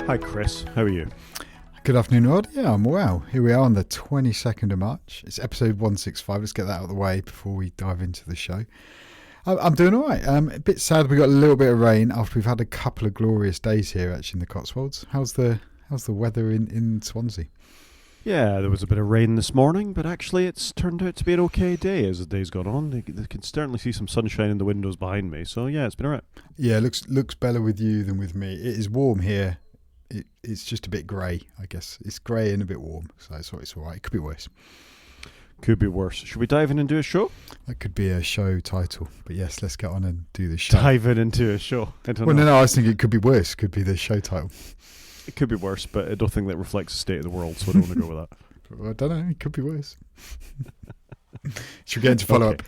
Hi Chris, how are you? Good afternoon, Rod. Yeah, I'm well. Here we are on the 22nd of March. It's episode 165. Let's get that out of the way before we dive into the show. I'm doing all right. A bit sad we got a little bit of rain after we've had a couple of glorious days here actually in the Cotswolds. How's the weather in Swansea? Yeah, there was a bit of rain this morning, but actually it's turned out to be an okay day as the day's gone on. They can certainly see some sunshine in the windows behind me, so yeah, it's been alright. Yeah, looks better with you than with me. It is warm here. It's just a bit grey, I guess. It's grey and a bit warm, so it's all right. It could be worse. Could be worse. Should we dive in and do a show? That could be a show title, but yes, let's get on and do the show. Dive into a show. I don't know. No, I was thinking it could be worse. Could be the show title. It could be worse, but I don't think that reflects the state of the world, so I don't want to go with that. Well, I don't know. It could be worse. Should we get into follow-up? Okay.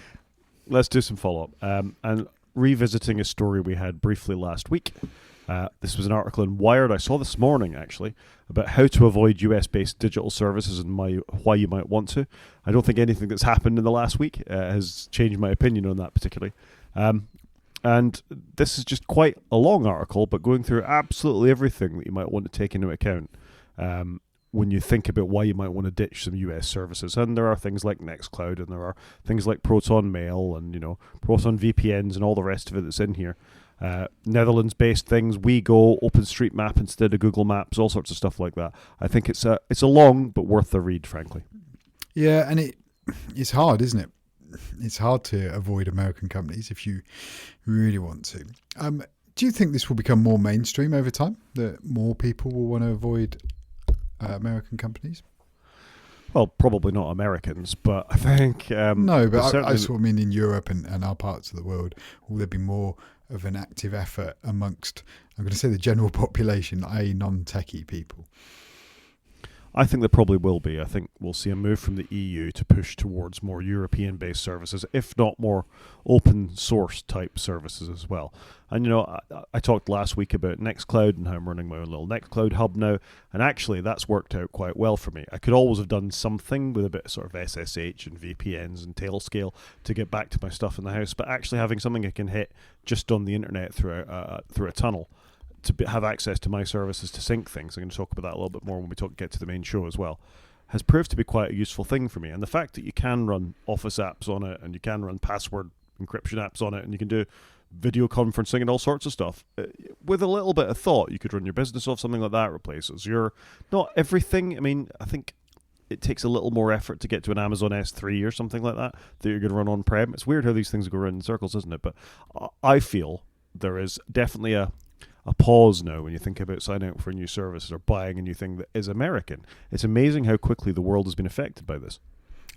Let's do some follow-up. And revisiting a story we had briefly last week. This was an article in Wired I saw this morning, actually, about how to avoid US-based digital services and why you might want to. I don't think anything that's happened in the last week has changed my opinion on that particularly. And this is just quite a long article, but going through absolutely everything that you might want to take into account when you think about why you might want to ditch some US services. And there are things like Nextcloud, and there are things like Proton Mail, and Proton VPNs, and all the rest of it that's in here. Netherlands-based things, WeGo, OpenStreetMap instead of Google Maps, all sorts of stuff like that. I think it's a long but worth the read, frankly. Yeah, and it's hard, isn't it? It's hard to avoid American companies if you really want to. Do you think this will become more mainstream over time? That more people will want to avoid American companies? Well, probably not Americans, but I think... no, but I sort of mean in Europe and our parts of the world, will there be more of an active effort amongst, I'm going to say the general population, i.e. non-techie people? I think there probably will be. I think we'll see a move from the EU to push towards more European-based services, if not more open-source type services as well. And, I talked last week about Nextcloud and how I'm running my own little Nextcloud hub now, and actually that's worked out quite well for me. I could always have done something with a bit of sort of SSH and VPNs and Tailscale to get back to my stuff in the house, but actually having something I can hit just on the internet through a tunnel to have access to my services to sync things, I'm going to talk about that a little bit more when we get to the main show as well, has proved to be quite a useful thing for me. And the fact that you can run Office apps on it, and you can run password encryption apps on it, and you can do video conferencing and all sorts of stuff, with a little bit of thought, you could run your business off something like that. Replaces not everything. I mean, I think it takes a little more effort to get to an Amazon S3 or something like that you're going to run on-prem. It's weird how these things go around in circles, isn't it? But I feel there is definitely a pause now when you think about signing up for a new service or buying a new thing that is American. It's amazing how quickly the world has been affected by this.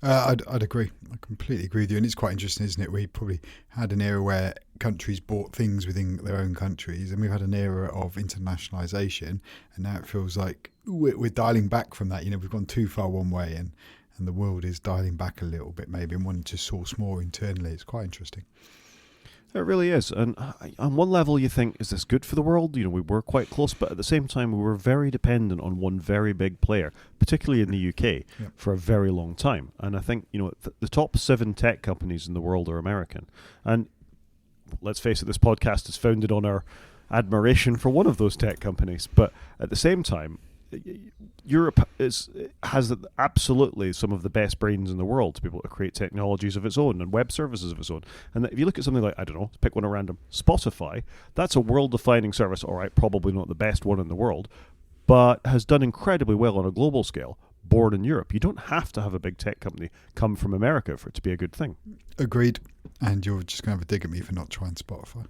I'd agree. I completely agree with you. And it's quite interesting, isn't it? We probably had an era where countries bought things within their own countries, and we've had an era of internationalization, and now it feels like we're dialing back from that. We've gone too far one way, and the world is dialing back a little bit maybe and wanting to source more internally. It's quite interesting. It really is. And on one level you think, is this good for the world? We were quite close, but at the same time we were very dependent on one very big player, particularly in the UK, for a very long time. And I think, the top 7 tech companies in the world are American. And let's face it, this podcast is founded on our admiration for one of those tech companies. But at the same time, Europe has absolutely some of the best brains in the world to be able to create technologies of its own and web services of its own. And if you look at something like, I don't know, pick one at random, Spotify, that's a world-defining service. All right, probably not the best one in the world, but has done incredibly well on a global scale, born in Europe. You don't have to have a big tech company come from America for it to be a good thing. Agreed. And you're just going to have a dig at me for not trying Spotify.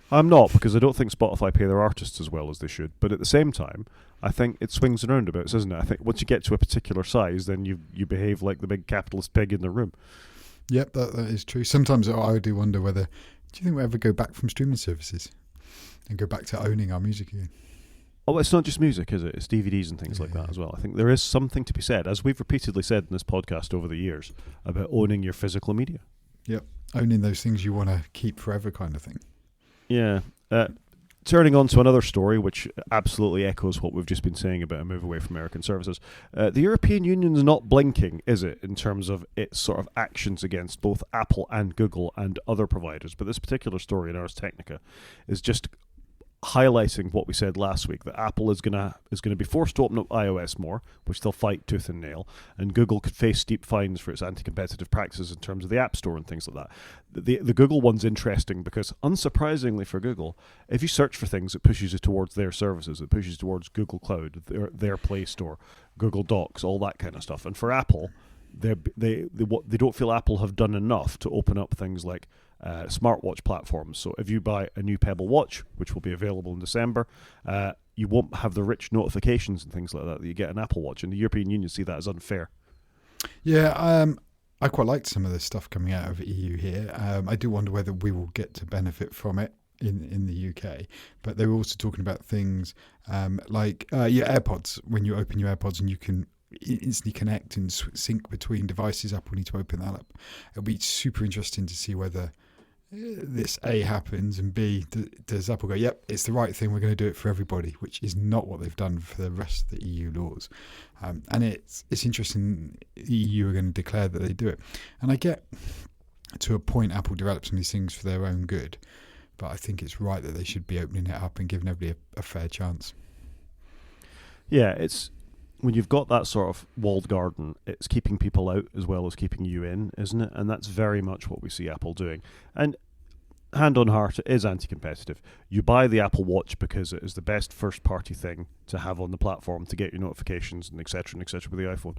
I'm not, because I don't think Spotify pay their artists as well as they should. But at the same time, I think it swings and roundabouts, isn't it? I think once you get to a particular size, then you behave like the big capitalist pig in the room. Yep, that is true. Sometimes I do wonder whether, do you think we'll ever go back from streaming services and go back to owning our music again? Oh, it's not just music, is it? It's DVDs and things like that as well. I think there is something to be said, as we've repeatedly said in this podcast over the years, about owning your physical media. Yep, owning those things you want to keep forever kind of thing. Yeah. Turning on to another story, which absolutely echoes what we've just been saying about a move away from American services. The European Union's not blinking, is it, in terms of its sort of actions against both Apple and Google and other providers. But this particular story in Ars Technica is just highlighting what we said last week, that Apple is gonna be forced to open up iOS more, which they'll fight tooth and nail, and Google could face steep fines for its anti-competitive practices in terms of the App Store and things like that. The Google one's interesting because, unsurprisingly for Google, if you search for things, it pushes you towards their services. It pushes you towards Google Cloud, their Play Store, Google Docs, all that kind of stuff. And for Apple, they don't feel Apple have done enough to open up things like smartwatch platforms. So if you buy a new Pebble Watch, which will be available in December, you won't have the rich notifications and things like that you get an Apple Watch. And the European Union see that as unfair. Yeah, I quite liked some of the stuff coming out of the EU here. I do wonder whether we will get to benefit from it in the UK. But they were also talking about things like your AirPods. When you open your AirPods and you can instantly connect and sync between devices, Apple need to open that up. It'll be super interesting to see whether this A happens, and B, does Apple go, yep, it's the right thing, we're going to do it for everybody, which is not what they've done for the rest of the EU laws. And it's interesting the EU are going to declare that they do it. And I get to a point Apple develops some of these things for their own good, but I think it's right that they should be opening it up and giving everybody a fair chance. Yeah, it's when you've got that sort of walled garden, it's keeping people out as well as keeping you in, isn't it? And that's very much what we see Apple doing. And hand on heart, it is anti-competitive. You buy the Apple Watch because it is the best first-party thing to have on the platform to get your notifications and et cetera with the iPhone.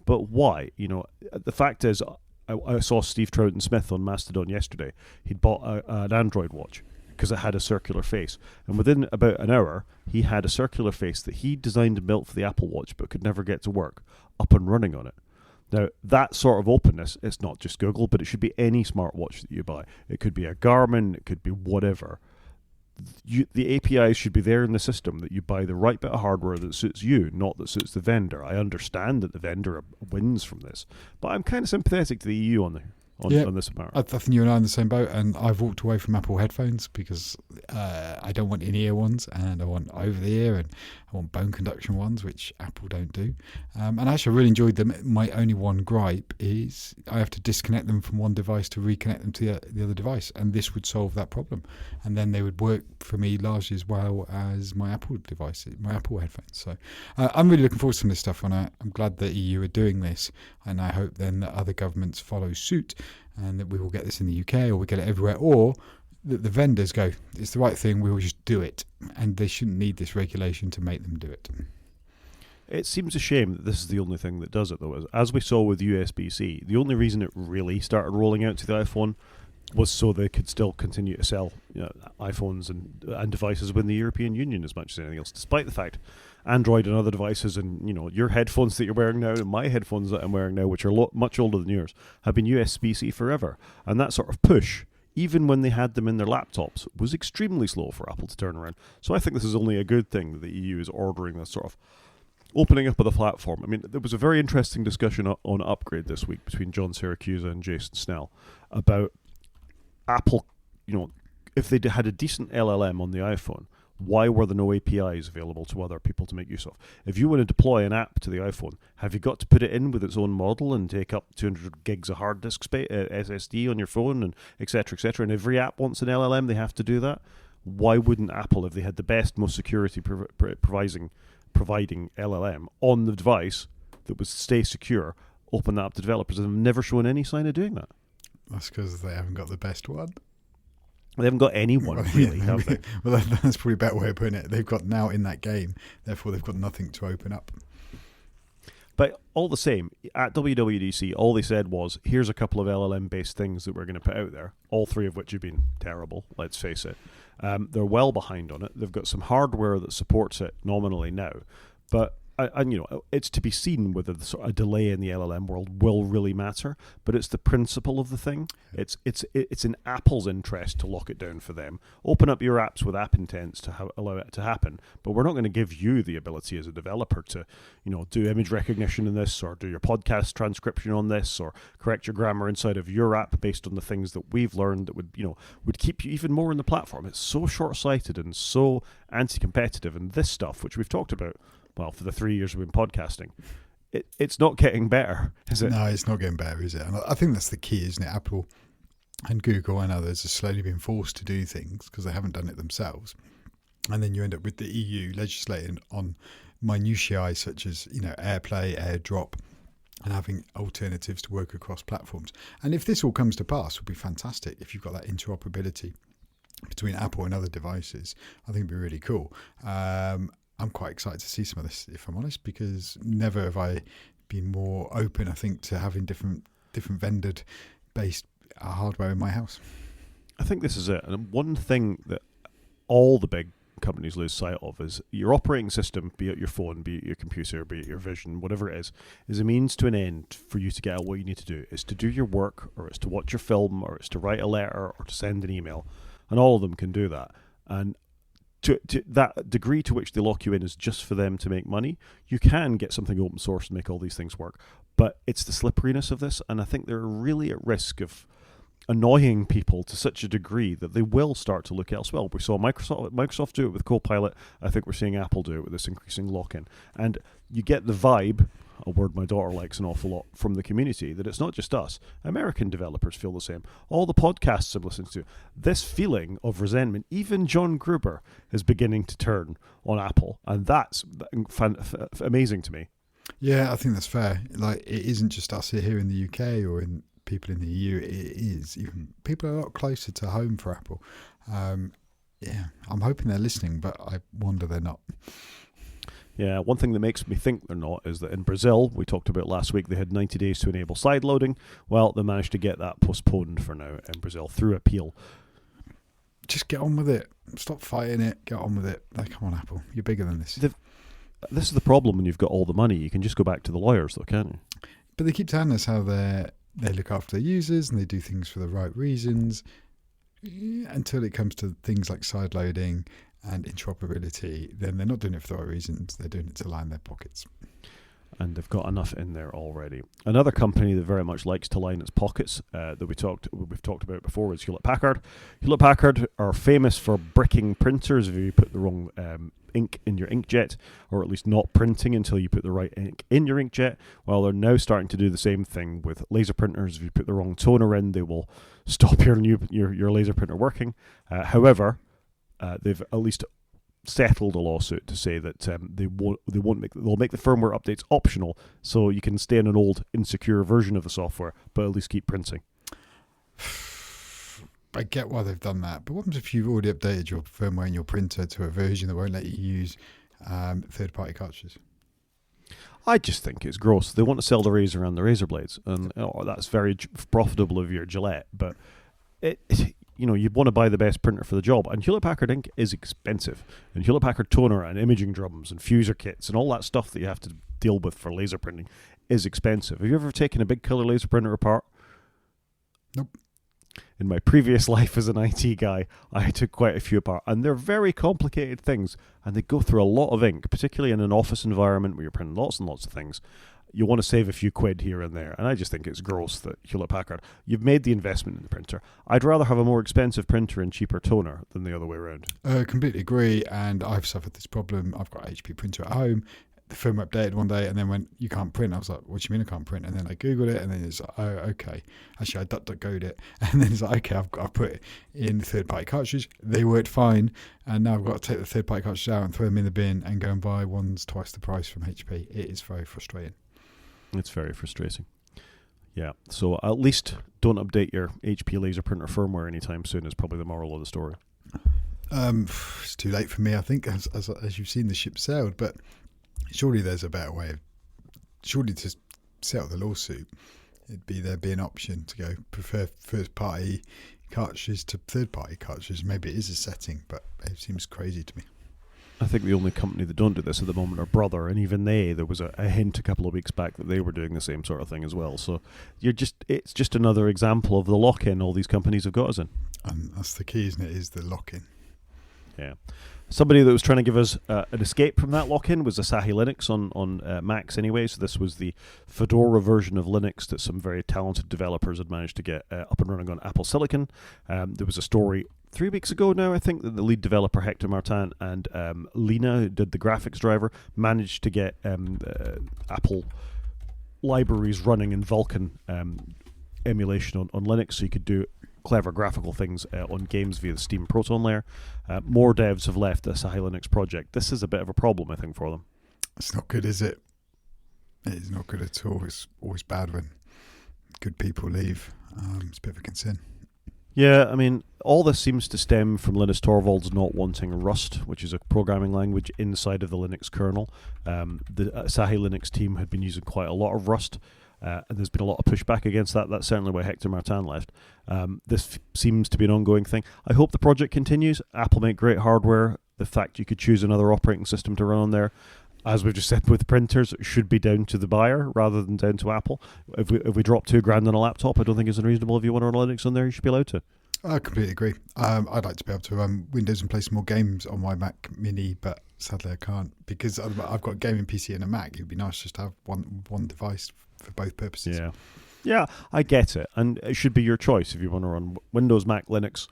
But why? The fact is, I saw Steve Troughton-Smith on Mastodon yesterday. He'd bought an Android watch because it had a circular face. And within about an hour, he had a circular face that he designed and built for the Apple Watch but could never get to work, up and running on it. Now, that sort of openness, it's not just Google, but it should be any smartwatch that you buy. It could be a Garmin, it could be whatever. The APIs should be there in the system, that you buy the right bit of hardware that suits you, not that suits the vendor. I understand that the vendor wins from this, but I'm kind of sympathetic to the EU on this matter. I think you and I are in the same boat, and I've walked away from Apple headphones because I don't want in-ear ones, and I want over-the-ear, and I want bone conduction ones, which Apple don't do. And actually, I really enjoyed them. My only one gripe is I have to disconnect them from one device to reconnect them to the other device, and this would solve that problem. And then they would work for me largely as well as my Apple devices, my Apple headphones. So I'm really looking forward to some of this stuff, and I'm glad the EU are doing this, and I hope then that other governments follow suit, and that we will get this in the UK, or we get it everywhere, or that the vendors go, it's the right thing, we will just do it, and they shouldn't need this regulation to make them do it. It seems a shame that this is the only thing that does it, though. As we saw with USB-C, the only reason it really started rolling out to the iPhone was so they could still continue to sell iPhones and devices within the European Union as much as anything else, despite the fact Android and other devices and your headphones that you're wearing now and my headphones that I'm wearing now, which are much older than yours, have been USB-C forever. And that sort of push, even when they had them in their laptops, was extremely slow for Apple to turn around. So I think this is only a good thing that the EU is ordering this sort of opening up of the platform. I mean, there was a very interesting discussion on Upgrade this week between John Siracusa and Jason Snell about Apple, if they had a decent LLM on the iPhone, why were there no APIs available to other people to make use of? If you want to deploy an app to the iPhone, have you got to put it in with its own model and take up 200 gigs of hard disk space, SSD on your phone, and et cetera, and every app wants an LLM, they have to do that? Why wouldn't Apple, if they had the best, most security providing LLM on the device that would stay secure, open that up to developers? And they've never shown any sign of doing that. That's because they haven't got the best one. They haven't got anyone, really, have they? Well, that's probably a better way of putting it. They've got now in that game, therefore they've got nothing to open up. But all the same, at WWDC, all they said was, here's a couple of LLM-based things that we're going to put out there, all three of which have been terrible, let's face it. They're well behind on it. They've got some hardware that supports it nominally now. But it's to be seen whether the sort of delay in the LLM world will really matter. But it's the principle of the thing. It's in Apple's interest to lock it down for them. Open up your apps with app intents to allow it to happen. But we're not going to give you the ability as a developer to, do image recognition in this, or do your podcast transcription on this, or correct your grammar inside of your app based on the things that we've learned that would keep you even more in the platform. It's so short-sighted and so anti-competitive, and this stuff, which we've talked about, well, for the 3 years we've been podcasting, it's not getting better, is it? No, it's not getting better, is it? And I think that's the key, isn't it? Apple and Google and others are slowly being forced to do things because they haven't done it themselves. And then you end up with the EU legislating on minutiae such as, AirPlay, AirDrop, and having alternatives to work across platforms. And if this all comes to pass, it would be fantastic if you've got that interoperability between Apple and other devices. I think it'd be really cool. I'm quite excited to see some of this, if I'm honest, because never have I been more open, I think, to having different vendor-based hardware in my house. I think this is it. And one thing that all the big companies lose sight of is your operating system, be it your phone, be it your computer, be it your vision, whatever it is a means to an end for you to get out what you need to do. It's to do your work, or it's to watch your film, or it's to write a letter, or to send an email. And all of them can do that. And to that degree to which they lock you in is just for them to make money. You can get something open source and make all these things work. But it's the slipperiness of this, and I think they're really at risk of annoying people to such a degree that they will start to look elsewhere. We saw Microsoft do it with Copilot. I think we're seeing Apple do it with this increasing lock-in. And you get the vibe, a word my daughter likes an awful lot, from the community, that it's not just us. American developers feel the same. All the podcasts I'm listening to, this feeling of resentment, even John Gruber is beginning to turn on Apple. And that's amazing to me. Yeah, I think that's fair. Like, it isn't just us here in the UK or in people in the EU. It is even people are a lot closer to home for Apple. Yeah, I'm hoping they're listening, but I wonder they're not. Yeah, one thing that makes me think they're not is that in Brazil, we talked about last week, they had 90 days to enable sideloading. Well, they managed to get that postponed for now in Brazil through appeal. Just get on with it. Stop fighting it. Get on with it. Like, come on, Apple. You're bigger than this. This is the problem when you've got all the money. You can just go back to the lawyers, though, can't you? But they keep telling us how they look after their users and they do things for the right reasons, until it comes to things like sideloading and interoperability. Then they're not doing it for the right reasons. They're doing it to line their pockets. And they've got enough in there already. Another company that very much likes to line its pockets that we've talked about before is Hewlett Packard. Hewlett Packard are famous for bricking printers if you put the wrong ink in your inkjet, or at least not printing until you put the right ink in your inkjet. Well, they're now starting to do the same thing with laser printers. If you put the wrong toner in, they will stop your laser printer working. However, they've at least settled a lawsuit to say that they'll make the firmware updates optional, so you can stay on an old insecure version of the software, but at least keep printing. I get why they've done that, but what happens if you've already updated your firmware in your printer to a version that won't let you use third-party cartridges? I just think it's gross. They want to sell the razor and the razor blades, and that's very profitable of your Gillette, but you'd want to buy the best printer for the job. And Hewlett-Packard ink is expensive. And Hewlett-Packard toner and imaging drums and fuser kits and all that stuff that you have to deal with for laser printing is expensive. Have you ever taken a big color laser printer apart? Nope. In my previous life as an IT guy, I took quite a few apart. And they're very complicated things. And they go through a lot of ink, particularly in an office environment where you're printing lots and lots of things. You want to save a few quid here and there. And I just think it's gross that Hewlett-Packard, you've made the investment in the printer. I'd rather have a more expensive printer and cheaper toner than the other way around. Completely agree. And I've suffered this problem. I've got an HP printer at home. The firmware updated one day and then went, you can't print. I was like, what do you mean I can't print? And then I Googled it and then it's like, oh, okay. Actually, I DuckDuckGo'd it. And then it's like, okay, I've put it in the third-party cartridge. They worked fine. And now I've got to take the third-party cartridge out and throw them in the bin and go and buy ones twice the price from HP. It is very frustrating. It's very frustrating. Yeah, so at least don't update your HP laser printer firmware anytime soon is probably the moral of the story. It's too late for me, I think, as you've seen, the ship sailed. But surely there's a better way. Surely to settle the lawsuit, there'd be an option to go prefer first-party cartridges to third-party cartridges. Maybe it is a setting, but it seems crazy to me. I think the only company that don't do this at the moment are Brother, and even there was a hint a couple of weeks back that they were doing the same sort of thing as well. So it's just another example of the lock-in all these companies have got us in. And that's the key, isn't it? Is the lock-in. Yeah. Somebody that was trying to give us an escape from that lock-in was Asahi Linux on Macs anyway. So this was the Fedora version of Linux that some very talented developers had managed to get up and running on Apple Silicon. There was a story 3 weeks ago now, I think, that the lead developer Hector Martin and Lena, who did the graphics driver, managed to get Apple libraries running in Vulkan emulation on Linux, so you could do clever graphical things on games via the Steam Proton layer. More devs have left the Asahi Linux project. This is a bit of a problem, I think, for them. It's not good, is it? It is not good at all. It's always bad when good people leave. It's a bit of a concern. Yeah, I mean, all this seems to stem from Linus Torvalds not wanting Rust, which is a programming language inside of the Linux kernel. The Asahi Linux team had been using quite a lot of Rust, and there's been a lot of pushback against that. That's certainly why Hector Martin left. This seems to be an ongoing thing. I hope the project continues. Apple make great hardware. The fact you could choose another operating system to run on there, as we've just said with printers, should be down to the buyer rather than down to Apple. If we drop $2,000 on a laptop, I don't think it's unreasonable. If you want to run Linux on there, you should be allowed to. I completely agree. I'd like to be able to run Windows and play some more games on my Mac Mini, but sadly I can't because I've got a gaming PC and a Mac. It would be nice just to have one device for both purposes. Yeah, I get it. And it should be your choice. If you want to run Windows, Mac, Linux,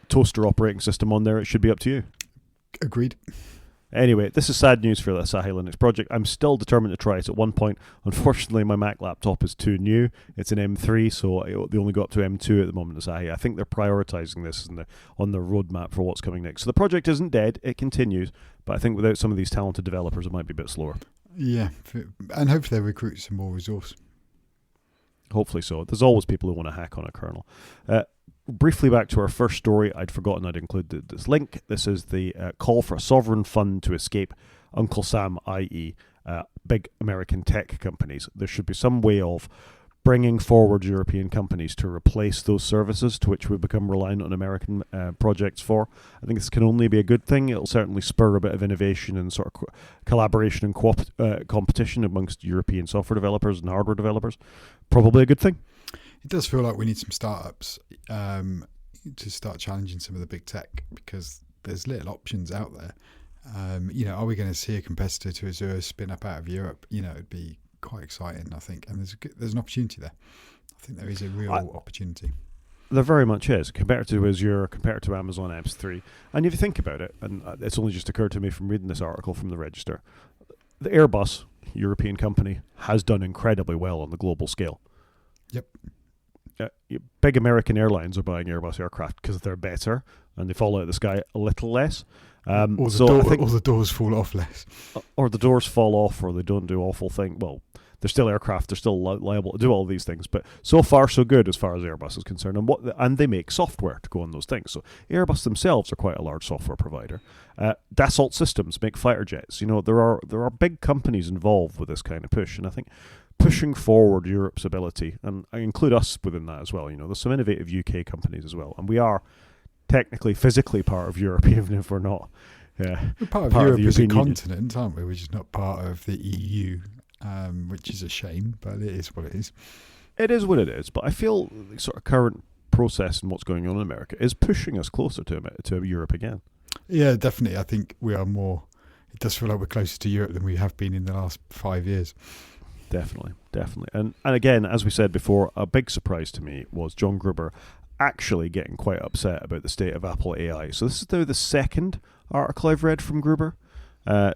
toaster operating system on there, it should be up to you. Agreed. Anyway, this is sad news for the Asahi Linux project. I'm still determined to try it at one point. Unfortunately, my Mac laptop is too new. It's an M3, so they only go up to M2 at the moment, Asahi. I think they're prioritizing this on their roadmap for what's coming next. So the project isn't dead. It continues. But I think without some of these talented developers, it might be a bit slower. Yeah, and hopefully they recruit some more resource. Hopefully so. There's always people who want to hack on a kernel. Briefly back to our first story, I'd forgotten I'd included this link. This is the call for a sovereign fund to escape Uncle Sam, i.e. Big American tech companies. There should be some way of bringing forward European companies to replace those services to which we become reliant on American projects for. I think this can only be a good thing. It'll certainly spur a bit of innovation and sort of collaboration and competition amongst European software developers and hardware developers. Probably a good thing. It does feel like we need some startups to start challenging some of the big tech because there's little options out there. Are we going to see a competitor to Azure spin up out of Europe? It'd be quite exciting, I think, and there's an opportunity there. I think there is a real opportunity. There very much is, compared to Azure, compared to Amazon S3. And if you think about it, and it's only just occurred to me from reading this article from the Register, the Airbus, European company, has done incredibly well on the global scale. Yep. Big American airlines are buying Airbus aircraft because they're better and they fall out of the sky a little less. Or the doors fall off less. Or the doors fall off, or they don't do awful things. Well, they're still aircraft. They're still liable to do all these things. But so far, so good as far as Airbus is concerned. And they make software to go on those things. So Airbus themselves are quite a large software provider. Dassault Systems make fighter jets. There are big companies involved with this kind of push. And I think pushing forward Europe's ability, and I include us within that as well. There's some innovative UK companies as well, and we are technically, physically part of Europe, even if we're not. We're part of Europe as a continent, aren't we? We're just not part of the EU, which is a shame, but it is what it is. It is what it is, but I feel the sort of current process and what's going on in America is pushing us closer to Europe again. Yeah, definitely. I think we are more. It does feel like we're closer to Europe than we have been in the last 5 years. Definitely. And again, as we said before, a big surprise to me was John Gruber actually getting quite upset about the state of Apple AI. So this is now the second article I've read from Gruber,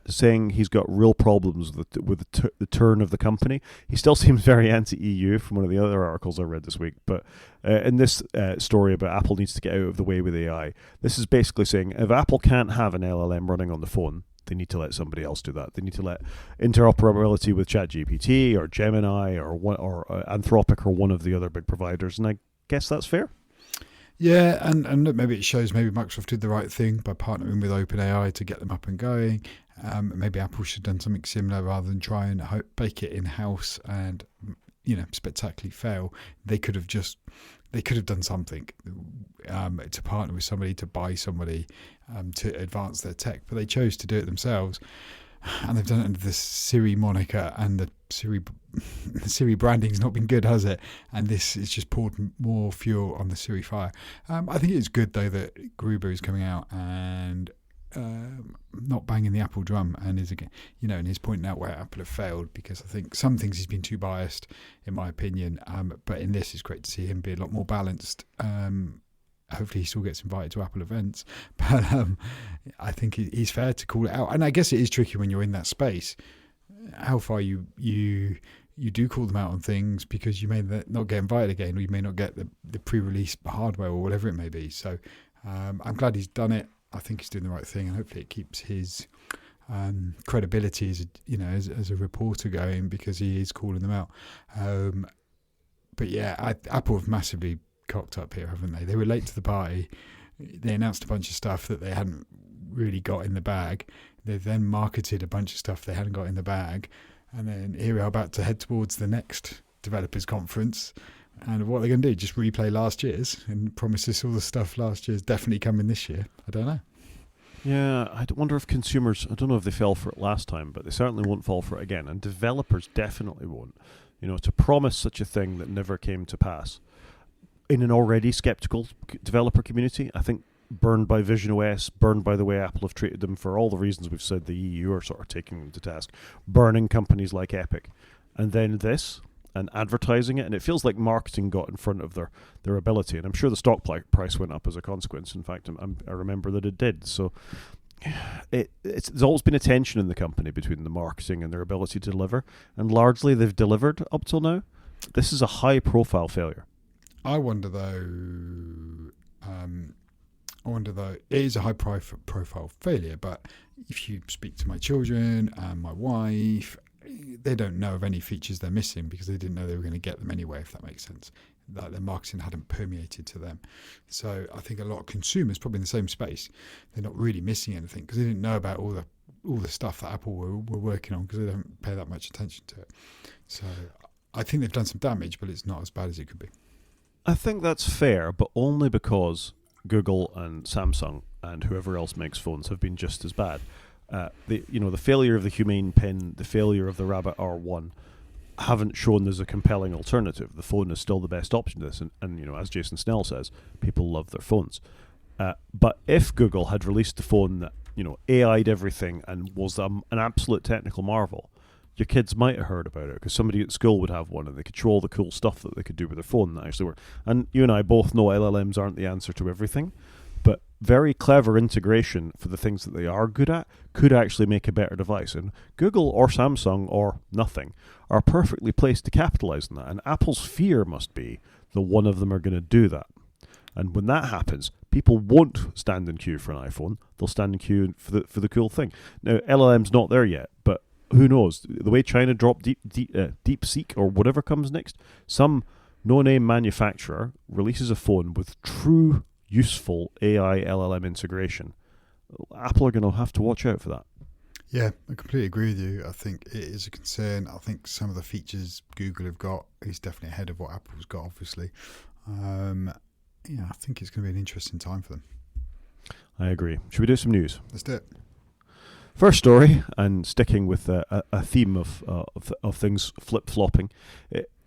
saying he's got real problems with the turn of the company. He still seems very anti-EU from one of the other articles I read this week. But in this story about Apple needs to get out of the way with AI, this is basically saying if Apple can't have an LLM running on the phone, they need to let somebody else do that. They need to let interoperability with ChatGPT or Gemini or Anthropic or one of the other big providers. And I guess that's fair. Yeah, and look, maybe it shows maybe Microsoft did the right thing by partnering with OpenAI to get them up and going. Maybe Apple should have done something similar rather than try and bake it in-house and spectacularly fail. They could have done something to partner with somebody, to buy somebody, to advance their tech, but they chose to do it themselves, and they've done it under the Siri moniker, and the Siri branding's not been good, has it? And this has just poured more fuel on the Siri fire. I think it's good though that Gruber is coming out and not banging the Apple drum, and is again, and he's pointing out where Apple have failed, because I think some things he's been too biased, in my opinion. But in this, it's great to see him be a lot more balanced. Hopefully, he still gets invited to Apple events, but I think he's fair to call it out. And I guess it is tricky when you're in that space, how far you you do call them out on things because you may not get invited again, or you may not get the pre-release hardware or whatever it may be. So I'm glad he's done it. I think he's doing the right thing, and hopefully it keeps his credibility as a reporter going, because he is calling them out. But yeah, Apple have massively cocked up here, haven't they? They were late to the party. They announced a bunch of stuff that they hadn't really got in the bag. They then marketed a bunch of stuff they hadn't got in the bag. And then here we are about to head towards the next developers conference. And what are they going to do? Just replay last year's and promise us all the stuff last year's definitely coming this year? I don't know. Yeah, I wonder if consumers, I don't know if they fell for it last time, but they certainly won't fall for it again. And developers definitely won't. To promise such a thing that never came to pass in an already skeptical developer community, I think burned by Vision OS, burned by the way Apple have treated them for all the reasons we've said the EU are sort of taking them to task, burning companies like Epic. And then this, and advertising it, and it feels like marketing got in front of their ability. And I'm sure the stock price went up as a consequence. In fact, I remember that it did. So there's always been a tension in the company between the marketing and their ability to deliver, and largely they've delivered up till now. This is a high-profile failure. I wonder though, it is a high-profile failure, but if you speak to my children and my wife, they don't know of any features they're missing because they didn't know they were going to get them anyway, if that makes sense. That their marketing hadn't permeated to them. So I think a lot of consumers, probably in the same space, they're not really missing anything because they didn't know about all the stuff that Apple were working on, because they don't pay that much attention to it. So I think they've done some damage, but it's not as bad as it could be. I think that's fair, but only because Google and Samsung and whoever else makes phones have been just as bad. The failure of the Humane Pin, the failure of the Rabbit R1 haven't shown there's a compelling alternative. The phone is still the best option to this, and as Jason Snell says, people love their phones. But if Google had released the phone that AI'd everything and was an absolute technical marvel, your kids might have heard about it because somebody at school would have one and they could show all the cool stuff that they could do with their phone that actually worked. And you and I both know LLMs aren't the answer to everything, but very clever integration for the things that they are good at could actually make a better device. And Google or Samsung or nothing are perfectly placed to capitalize on that. And Apple's fear must be that one of them are going to do that. And when that happens, people won't stand in queue for an iPhone. They'll stand in queue for the cool thing. Now, LLM's not there yet, but who knows? The way China dropped DeepSeek or whatever comes next, some no-name manufacturer releases a phone with true useful AI LLM integration. Apple are going to have to watch out for that. Yeah, I completely agree with you. I think it is a concern. I think some of the features Google have got is definitely ahead of what Apple's got, obviously. I think it's going to be an interesting time for them. I agree. Should we do some news? Let's do it. First story, and sticking with a theme of things flip-flopping.